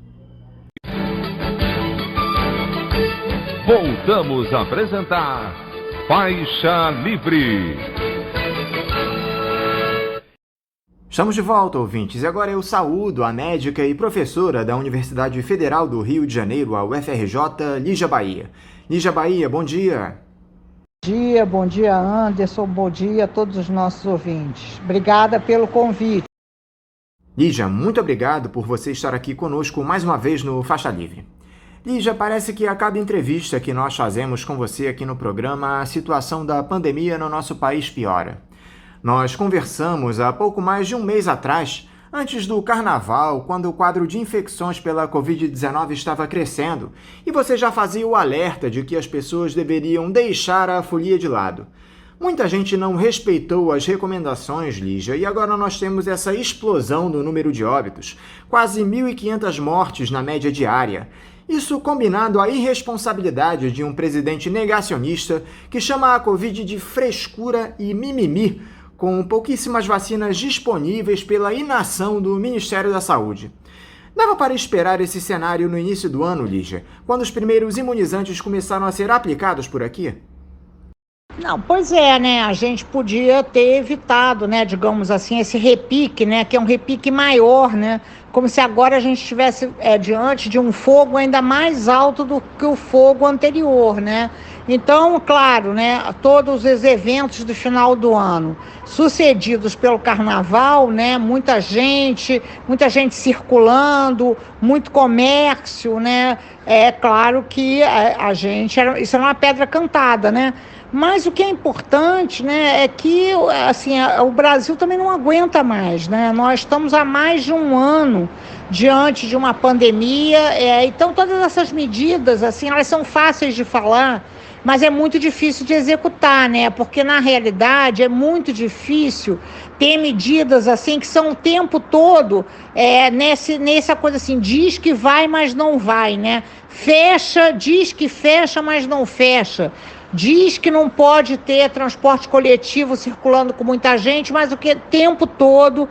Voltamos a apresentar Faixa Livre. Estamos de volta, ouvintes, e agora eu saúdo a médica e professora da Universidade Federal do Rio de Janeiro, a UFRJ, Lígia Bahia. Lígia Bahia, bom dia. Bom dia, Anderson, bom dia a todos os nossos ouvintes. Obrigada pelo convite. Lígia, muito obrigado por você estar aqui conosco mais uma vez no Faixa Livre. Lígia, parece que a cada entrevista que nós fazemos com você aqui no programa, a situação da pandemia no nosso país piora. Nós conversamos há pouco mais de um mês atrás, antes do Carnaval, quando o quadro de infecções pela Covid-19 estava crescendo, e você já fazia o alerta de que as pessoas deveriam deixar a folia de lado. Muita gente não respeitou as recomendações, Lígia, e agora nós temos essa explosão no número de óbitos, quase 1.500 mortes na média diária. Isso combinado à irresponsabilidade de um presidente negacionista que chama a Covid de frescura e mimimi, com pouquíssimas vacinas disponíveis pela inação do Ministério da Saúde. Dava para esperar esse cenário no início do ano, Lígia, quando os primeiros imunizantes começaram a ser aplicados por aqui? Não, pois é, né? A gente podia ter evitado, né, digamos assim, esse repique, né, que é um repique maior, né? Como se agora a gente estivesse diante de um fogo ainda mais alto do que o fogo anterior, né? Então, claro, né, todos os eventos do final do ano, sucedidos pelo carnaval, né, muita gente circulando, muito comércio, né? É claro que isso era uma pedra cantada, né? Mas o que é importante, né, é que assim, o Brasil também não aguenta mais, né? Nós estamos há mais de um ano diante de uma pandemia, então todas essas medidas, assim, elas são fáceis de falar, mas é muito difícil de executar, né? Porque na realidade é muito difícil ter medidas assim que são o tempo todo nessa coisa assim, diz que vai, mas não vai, né? Fecha, diz que fecha, mas não fecha. Diz que não pode ter transporte coletivo circulando com muita gente, mas o tempo todo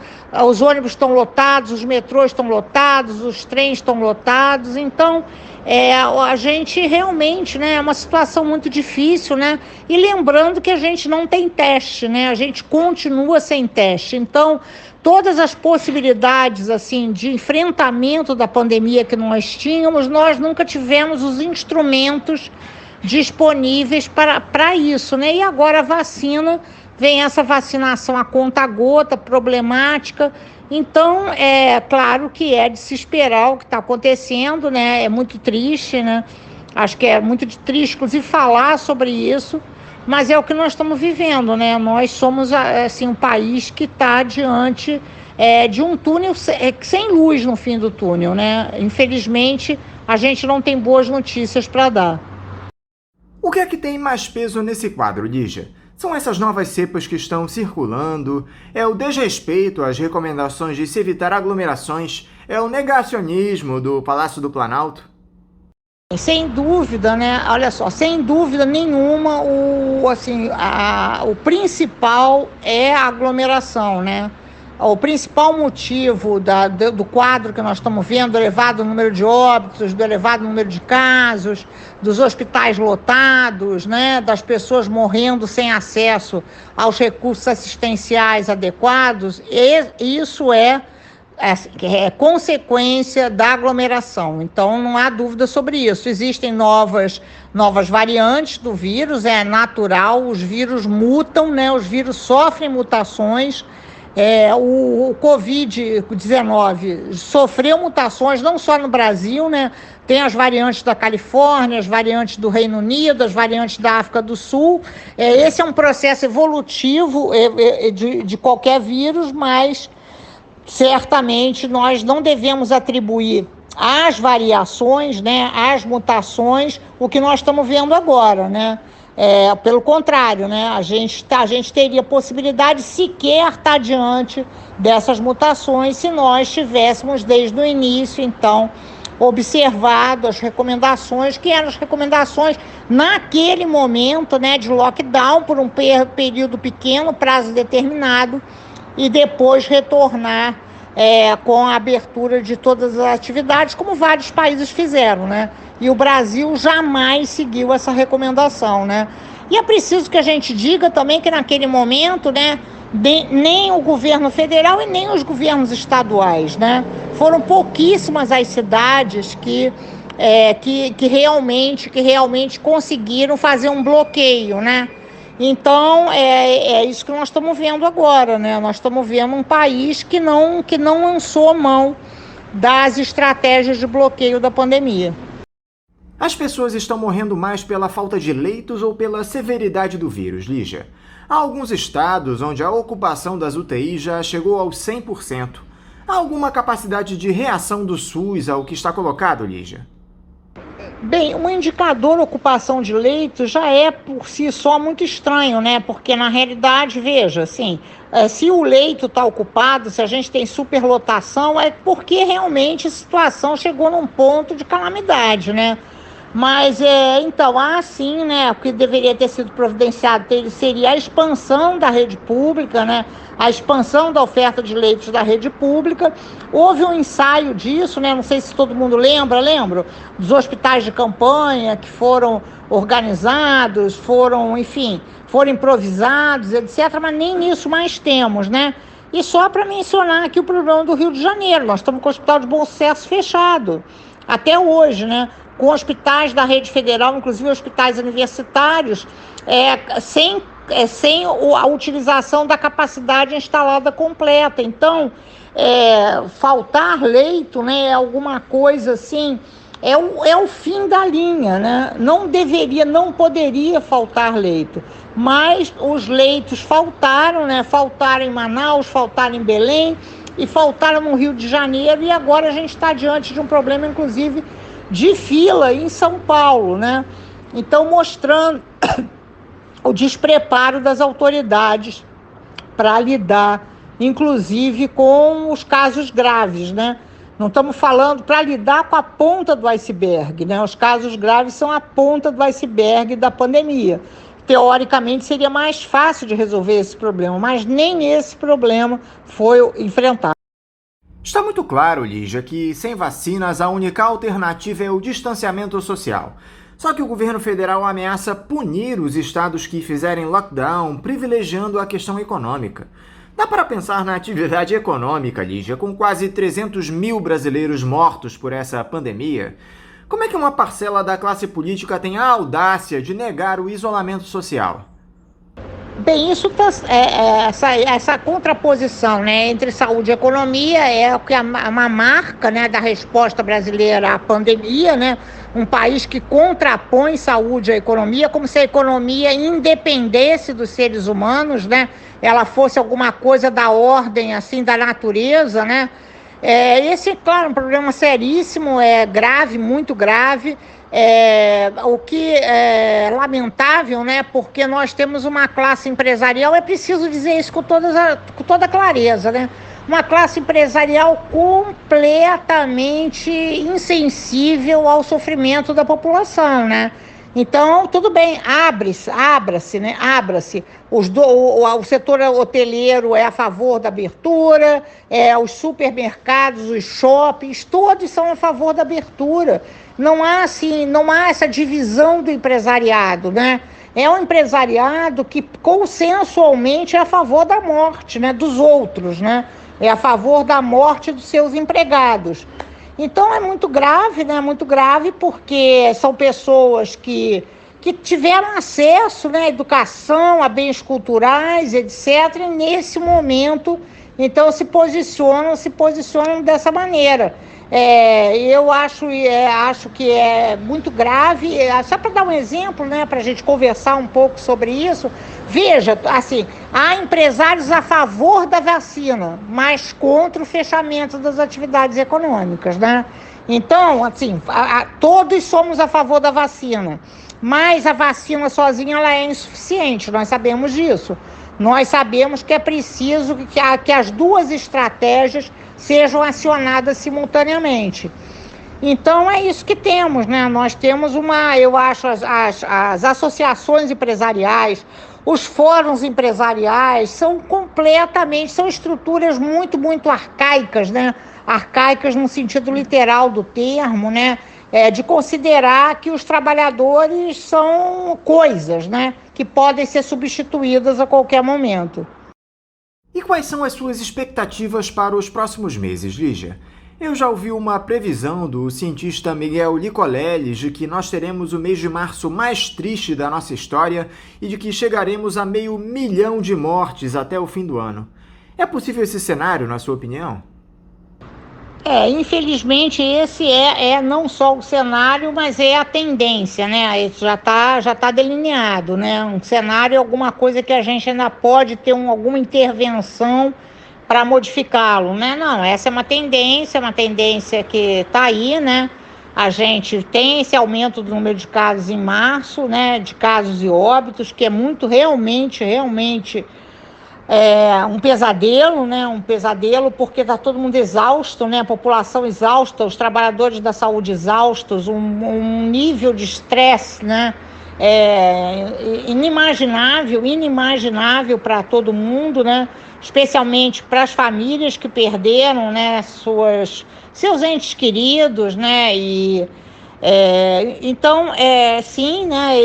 os ônibus estão lotados, os metrôs estão lotados, os trens estão lotados. Então, a gente realmente, né, é uma situação muito difícil, né? E lembrando que a gente não tem teste, né? A gente continua sem teste. Então, todas as possibilidades assim de enfrentamento da pandemia que nós tínhamos, nós nunca tivemos os instrumentos disponíveis para isso, né? E agora a vacina, vem essa vacinação a conta-gota, problemática. Então, é claro que é de se esperar o que está acontecendo, né? É muito triste, né? Acho que é muito triste, inclusive, falar sobre isso, mas é o que nós estamos vivendo, né? Nós somos, assim, um país que está diante de um túnel sem luz no fim do túnel, né? Infelizmente, a gente não tem boas notícias para dar. O que é que tem mais peso nesse quadro, Lígia? São essas novas cepas que estão circulando? É o desrespeito às recomendações de se evitar aglomerações? É o negacionismo do Palácio do Planalto? Sem dúvida, né? Olha só, sem dúvida nenhuma, o principal é a aglomeração, né? O principal motivo do quadro que nós estamos vendo, do elevado número de óbitos, do elevado número de casos, dos hospitais lotados, né, das pessoas morrendo sem acesso aos recursos assistenciais adequados, isso é consequência da aglomeração. Então, não há dúvida sobre isso. Existem novas variantes do vírus, é natural, os vírus mutam, né, os vírus sofrem mutações. O Covid-19 sofreu mutações não só no Brasil, né? Tem as variantes da Califórnia, as variantes do Reino Unido, as variantes da África do Sul. Esse é um processo evolutivo de qualquer vírus, mas certamente nós não devemos atribuir às variações, né, às mutações, o que nós estamos vendo agora, né? Pelo contrário, né? A gente teria possibilidade sequer estar diante dessas mutações se nós tivéssemos desde o início, então, observado as recomendações, que eram as recomendações naquele momento, né, de lockdown por um período pequeno, prazo determinado, e depois retornar com a abertura de todas as atividades, como vários países fizeram, né? E o Brasil jamais seguiu essa recomendação, né? E é preciso que a gente diga também que naquele momento, né, nem o governo federal e nem os governos estaduais, né? Foram pouquíssimas as cidades que realmente conseguiram fazer um bloqueio, né? Então, é isso que nós estamos vendo agora, né? Nós estamos vendo um país que não lançou mão das estratégias de bloqueio da pandemia. As pessoas estão morrendo mais pela falta de leitos ou pela severidade do vírus, Lígia? Há alguns estados onde a ocupação das UTIs já chegou aos 100%. Há alguma capacidade de reação do SUS ao que está colocado, Lígia? Bem, um indicador ocupação de leitos já é por si só muito estranho, né? Porque na realidade, veja, assim, se o leito está ocupado, se a gente tem superlotação, é porque realmente a situação chegou num ponto de calamidade, né? Mas, então, sim, né, o que deveria ter sido providenciado seria a expansão da rede pública, né, a expansão da oferta de leitos da rede pública. Houve um ensaio disso, né, não sei se todo mundo lembra dos hospitais de campanha que foram organizados, foram improvisados, etc., mas nem isso mais temos, né. E só para mencionar aqui o problema do Rio de Janeiro, nós estamos com o Hospital de Bom Sucesso fechado, até hoje, né, com hospitais da rede federal, inclusive hospitais universitários, sem a utilização da capacidade instalada completa. Então, faltar leito, né, é alguma coisa assim, é o fim da linha, né? Não poderia faltar leito, mas os leitos faltaram, né? Faltaram em Manaus, faltaram em Belém e faltaram no Rio de Janeiro, e agora a gente está diante de um problema, inclusive, de fila em São Paulo, né? Então, mostrando o despreparo das autoridades para lidar, inclusive, com os casos graves, né? Não estamos falando para lidar com a ponta do iceberg, né? Os casos graves são a ponta do iceberg da pandemia. Teoricamente, seria mais fácil de resolver esse problema, mas nem esse problema foi enfrentado. Está muito claro, Lígia, que sem vacinas a única alternativa é o distanciamento social. Só que o governo federal ameaça punir os estados que fizerem lockdown, privilegiando a questão econômica. Dá para pensar na atividade econômica, Lígia, com quase 300 mil brasileiros mortos por essa pandemia? Como é que uma parcela da classe política tem a audácia de negar o isolamento social? Bem, isso essa contraposição, né, entre saúde e economia é uma marca, né, da resposta brasileira à pandemia, né, um país que contrapõe saúde à economia, como se a economia independesse dos seres humanos, né, ela fosse alguma coisa da ordem, assim, da natureza, né. Esse, claro, é um problema seríssimo, grave, muito grave. O que é lamentável, né? Porque nós temos uma classe empresarial, é preciso dizer isso com toda clareza, né? Uma classe empresarial completamente insensível ao sofrimento da população, né? Então, tudo bem, abra-se, né? Abra-se. O setor hoteleiro é a favor da abertura, os supermercados, os shoppings, todos são a favor da abertura. Não há essa divisão do empresariado, né? É um empresariado que consensualmente é a favor da morte, né, dos outros, né? É a favor da morte dos seus empregados. Então é muito grave, né? Muito grave porque são pessoas que tiveram acesso, né, à educação, a bens culturais, etc. E nesse momento, então, se posicionam dessa maneira. Eu acho que é muito grave. Só para dar um exemplo, né, para a gente conversar um pouco sobre isso. Veja, assim, há empresários a favor da vacina, mas contra o fechamento das atividades econômicas, né? Então, assim, todos somos a favor da vacina, mas a vacina sozinha ela é insuficiente, nós sabemos disso. Nós sabemos que é preciso que as duas estratégias sejam acionadas simultaneamente. Então, é isso que temos, né? Nós temos eu acho, as associações empresariais, os fóruns empresariais são estruturas muito, muito arcaicas, né? Arcaicas no sentido literal do termo, né? De considerar que os trabalhadores são coisas, né? Que podem ser substituídas a qualquer momento. E quais são as suas expectativas para os próximos meses, Lígia? Eu já ouvi uma previsão do cientista Miguel Nicoleles de que nós teremos o mês de março mais triste da nossa história e de que chegaremos a 500 mil de mortes até o fim do ano. É possível esse cenário, na sua opinião? Infelizmente esse não só o cenário, mas é a tendência, né? Isso já tá delineado, né? Um cenário é alguma coisa que a gente ainda pode ter alguma intervenção para modificá-lo, né? Não, essa é uma tendência que está aí, né? a gente tem esse aumento do número de casos em março, né, de casos e óbitos, que é muito realmente um pesadelo, né, porque está todo mundo exausto, né, a população exausta, os trabalhadores da saúde exaustos, um nível de estresse, né, inimaginável para todo mundo, né, especialmente para as famílias que perderam, né, seus entes queridos, né, e então, sim, né,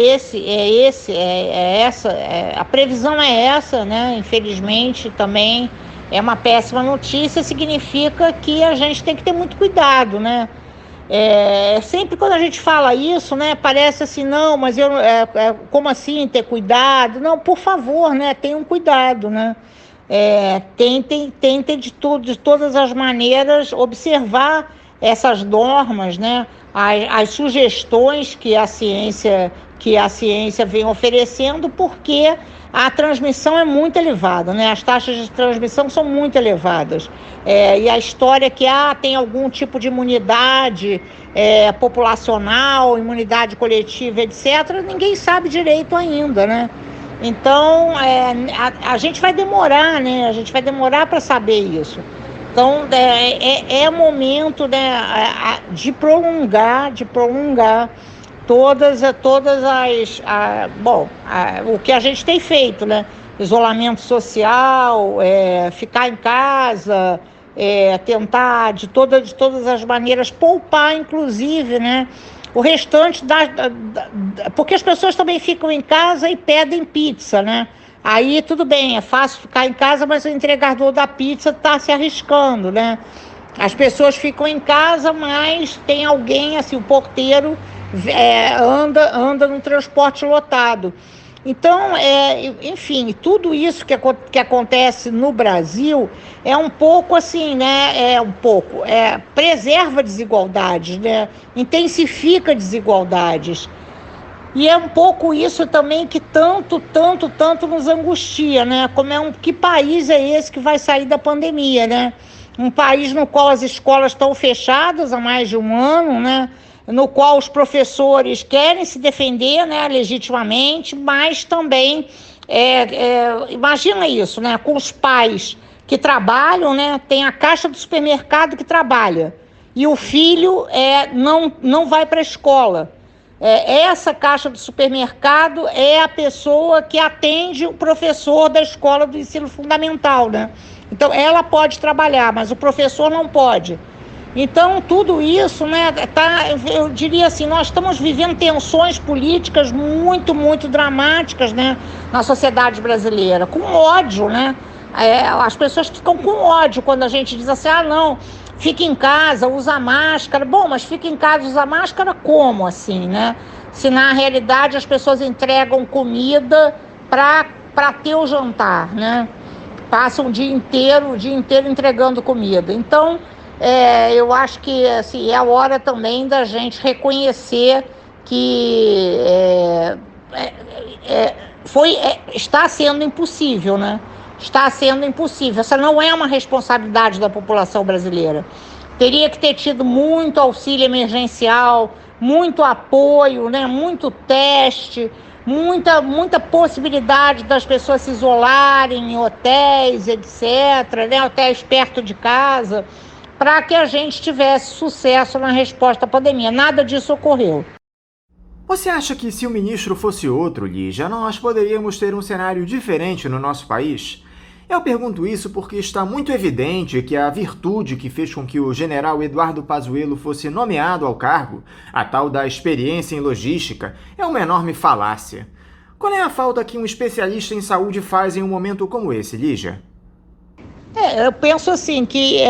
a previsão é essa, né, infelizmente também é uma péssima notícia, significa que a gente tem que ter muito cuidado, né, sempre quando a gente fala isso, né, parece assim, não, mas como assim ter cuidado? Não, por favor, né, tenham cuidado, né, tentem de todas as maneiras observar essas normas, né, as sugestões que a ciência vem oferecendo, porque a transmissão é muito elevada, né? As taxas de transmissão são muito elevadas. E a história que tem algum tipo de imunidade populacional, imunidade coletiva, etc., ninguém sabe direito ainda, né? Então, a gente vai demorar, né? A gente vai demorar para saber isso. Então, é momento, né, de prolongar todas o que a gente tem feito, né? Isolamento social, ficar em casa, tentar de todas as maneiras poupar, inclusive, né? O restante porque as pessoas também ficam em casa e pedem pizza, né? Aí tudo bem, é fácil ficar em casa, mas o entregador da pizza está se arriscando, né? As pessoas ficam em casa, mas tem alguém, assim, o porteiro anda no transporte lotado. Então, enfim, tudo isso que acontece no Brasil é um pouco assim, né? Preserva desigualdades, né? Intensifica desigualdades. E é um pouco isso também que tanto nos angustia, né? Que país é esse que vai sair da pandemia, né? Um país no qual as escolas estão fechadas há mais de um ano, né? No qual os professores querem se defender, né, legitimamente, mas também, imagina isso, né? Com os pais que trabalham, né? Tem a caixa do supermercado que trabalha e o filho não vai para a escola. Essa caixa do supermercado é a pessoa que atende o professor da escola do ensino fundamental, né? Então, ela pode trabalhar, mas o professor não pode. Então, tudo isso, né, eu diria assim, nós estamos vivendo tensões políticas muito dramáticas, né, na sociedade brasileira, com ódio, né? As pessoas ficam com ódio quando a gente diz assim, não, fica em casa, usa máscara. Bom, mas fica em casa, usa máscara como assim, né? Se na realidade as pessoas entregam comida para ter o jantar, né? Passam o dia inteiro entregando comida. Então, eu acho que assim, é a hora também da gente reconhecer que está sendo impossível, né? Está sendo impossível. Essa não é uma responsabilidade da população brasileira. Teria que ter tido muito auxílio emergencial, muito apoio, né? Muito teste, muita possibilidade das pessoas se isolarem em hotéis, etc., né? Hotéis perto de casa, para que a gente tivesse sucesso na resposta à pandemia. Nada disso ocorreu. Você acha que se o ministro fosse outro, Lígia, nós poderíamos ter um cenário diferente no nosso país? Eu pergunto isso porque está muito evidente que a virtude que fez com que o general Eduardo Pazuello fosse nomeado ao cargo, a tal da experiência em logística, é uma enorme falácia. Qual é a falta que um especialista em saúde faz em um momento como esse, Lígia? Eu penso assim que,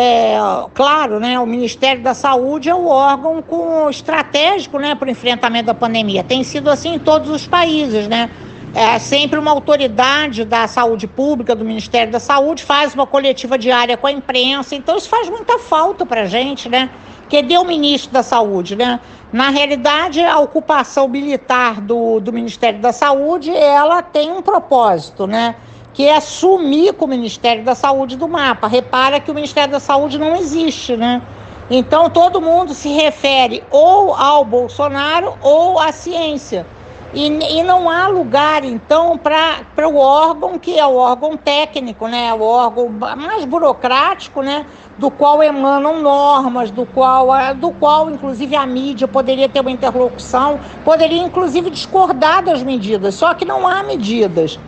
claro, né, o Ministério da Saúde é o órgão estratégico, né, para o enfrentamento da pandemia. Tem sido assim em todos os países, né? Sempre uma autoridade da saúde pública, do Ministério da Saúde, faz uma coletiva diária com a imprensa. Então isso faz muita falta para a gente, né? Que deu o ministro da Saúde, né? Na realidade, a ocupação militar do Ministério da Saúde, ela tem um propósito, né? Que é sumir com o Ministério da Saúde do mapa. Repara que o Ministério da Saúde não existe, né? Então, todo mundo se refere ou ao Bolsonaro ou à ciência. E não há lugar, então, para o órgão que é o órgão técnico, né? O órgão mais burocrático, né? Do qual emanam normas, do qual, inclusive, a mídia poderia ter uma interlocução, poderia, inclusive, discordar das medidas, só que não há medidas.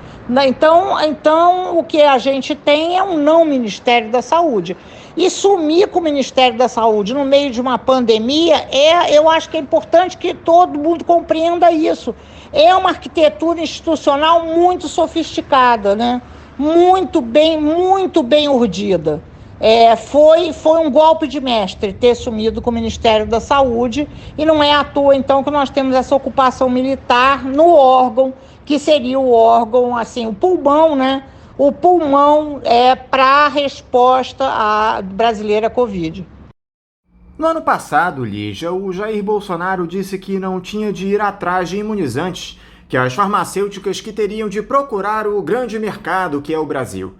Então, o que a gente tem é um não Ministério da Saúde. E sumir com o Ministério da Saúde no meio de uma pandemia, eu acho que é importante que todo mundo compreenda isso. É uma arquitetura institucional muito sofisticada, né? Muito bem urdida. Foi um golpe de mestre ter sumido com o Ministério da Saúde, e não é à toa, então, que nós temos essa ocupação militar no órgão, que seria o órgão, assim, o pulmão, né? O pulmão para a resposta brasileira à Covid. No ano passado, Lígia, o Jair Bolsonaro disse que não tinha de ir atrás de imunizantes, que as farmacêuticas que teriam de procurar o grande mercado que é o Brasil.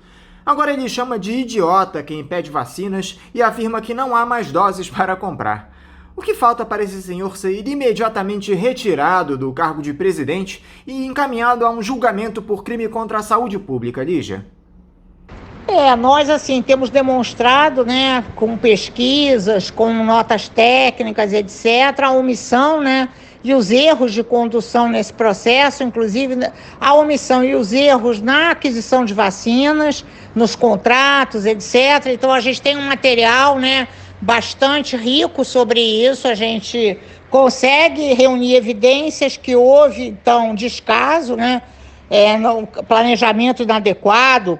Agora ele chama de idiota quem pede vacinas e afirma que não há mais doses para comprar. O que falta para esse senhor ser imediatamente retirado do cargo de presidente e encaminhado a um julgamento por crime contra a saúde pública, Lígia? Nós, assim, temos demonstrado, né, com pesquisas, com notas técnicas, etc., a omissão, né, e os erros de condução nesse processo, inclusive a omissão e os erros na aquisição de vacinas, nos contratos, etc. Então, a gente tem um material, né, bastante rico sobre isso. A gente consegue reunir evidências que houve, então, descaso, né, no planejamento inadequado,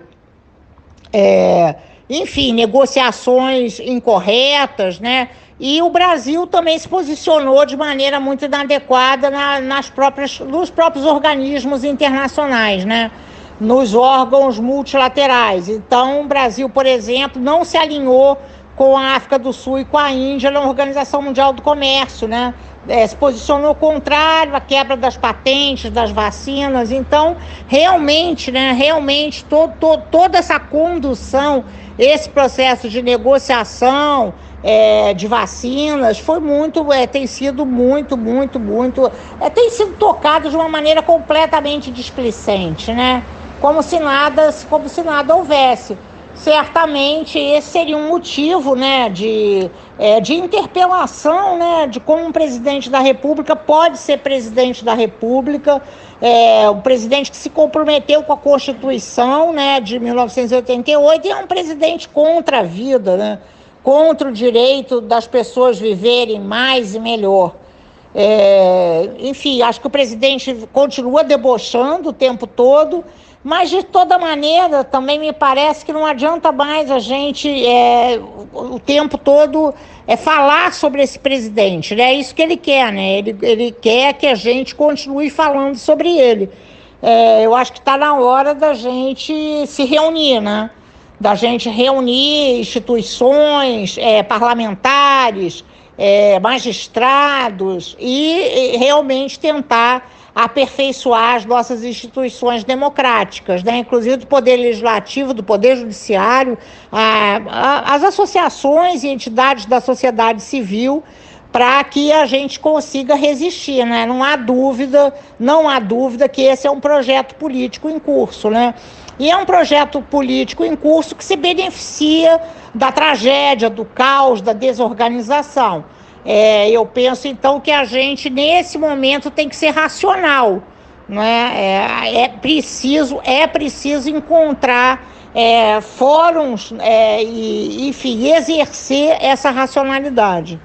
enfim, negociações incorretas, né? E o Brasil também se posicionou de maneira muito inadequada nos próprios organismos internacionais, né? Nos órgãos multilaterais. Então, o Brasil, por exemplo, não se alinhou com a África do Sul e com a Índia na Organização Mundial do Comércio, né? Se posicionou contrário à quebra das patentes, das vacinas. Então, realmente, né? Realmente, toda essa condução, esse processo de negociação de vacinas tem sido tem sido tocado de uma maneira completamente displicente, né? Como se nada houvesse. Certamente esse seria um motivo, né, de interpelação, né, de como um presidente da República pode ser presidente da República, um presidente que se comprometeu com a Constituição, né, de 1988, e é um presidente contra a vida, né, contra o direito das pessoas viverem mais e melhor. Enfim, acho que o presidente continua debochando o tempo todo, mas, de toda maneira, também me parece que não adianta mais a gente, o tempo todo, falar sobre esse presidente, né? É isso que ele quer, né? Ele quer que a gente continue falando sobre ele. Eu acho que está na hora da gente se reunir, né? Da gente reunir instituições, parlamentares, magistrados, e realmente tentar aperfeiçoar as nossas instituições democráticas, né? Inclusive do Poder Legislativo, do Poder Judiciário, as associações e entidades da sociedade civil, para que a gente consiga resistir, né? Não há dúvida que esse é um projeto político em curso, né? E é um projeto político em curso que se beneficia da tragédia, do caos, da desorganização. Eu penso, então, que a gente, nesse momento, tem que ser racional, né? É preciso encontrar fóruns e, enfim, exercer essa racionalidade.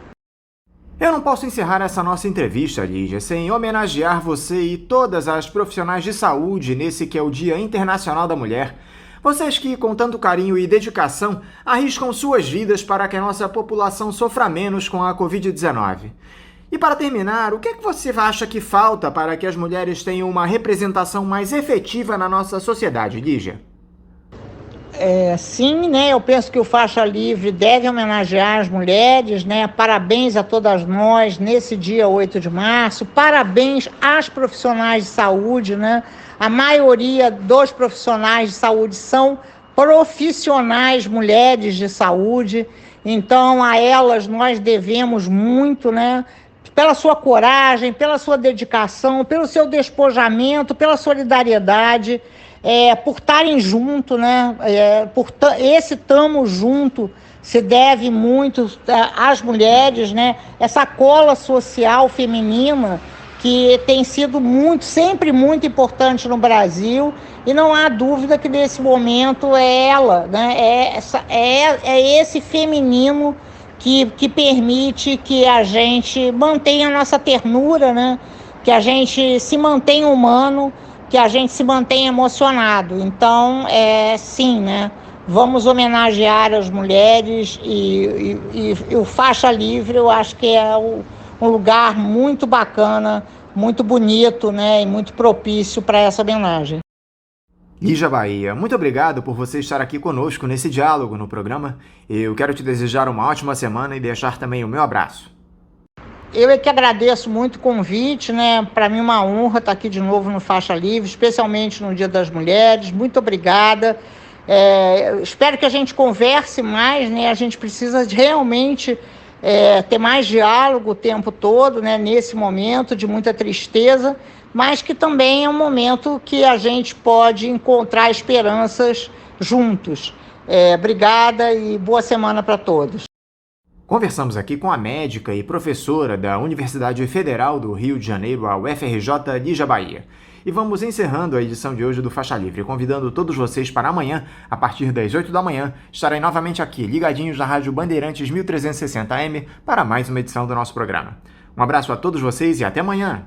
Eu não posso encerrar essa nossa entrevista, Lígia, sem homenagear você e todas as profissionais de saúde nesse que é o Dia Internacional da Mulher. Vocês que, com tanto carinho e dedicação, arriscam suas vidas para que a nossa população sofra menos com a Covid-19. E para terminar, o que é que você acha que falta para que as mulheres tenham uma representação mais efetiva na nossa sociedade, Lígia? Sim, né? Eu penso que o Faixa Livre deve homenagear as mulheres, né? Parabéns a todas nós nesse dia 8 de março. Parabéns às profissionais de saúde, né? A maioria dos profissionais de saúde são profissionais mulheres de saúde. Então, a elas nós devemos muito, né? Pela sua coragem, pela sua dedicação, pelo seu despojamento, pela solidariedade, por estarem junto, né? Esse tamo junto se deve muito às mulheres, né? Essa cola social feminina que tem sido sempre muito importante no Brasil, e não há dúvida que nesse momento é ela, né? É esse feminino que permite que a gente mantenha a nossa ternura, né? Que a gente se mantenha humano, que a gente se mantenha emocionado. Então, sim, né? Vamos homenagear as mulheres e o Faixa Livre, eu acho que é um lugar muito bacana, muito bonito, né? E muito propício para essa homenagem. Lígia Bahia, muito obrigado por você estar aqui conosco nesse diálogo no programa. Eu quero te desejar uma ótima semana e deixar também o meu abraço. Eu é que agradeço muito o convite, né? Para mim é uma honra estar aqui de novo no Faixa Livre, especialmente no Dia das Mulheres. Muito obrigada. Espero que a gente converse mais, né? A gente precisa realmente ter mais diálogo o tempo todo, né? Nesse momento de muita tristeza, mas que também é um momento que a gente pode encontrar esperanças juntos. Obrigada e boa semana para todos. Conversamos aqui com a médica e professora da Universidade Federal do Rio de Janeiro, a UFRJ, Lígia Bahia. E vamos encerrando a edição de hoje do Faixa Livre, convidando todos vocês para amanhã, a partir das 8 da manhã, estarem novamente aqui, ligadinhos na Rádio Bandeirantes 1360 AM, para mais uma edição do nosso programa. Um abraço a todos vocês e até amanhã!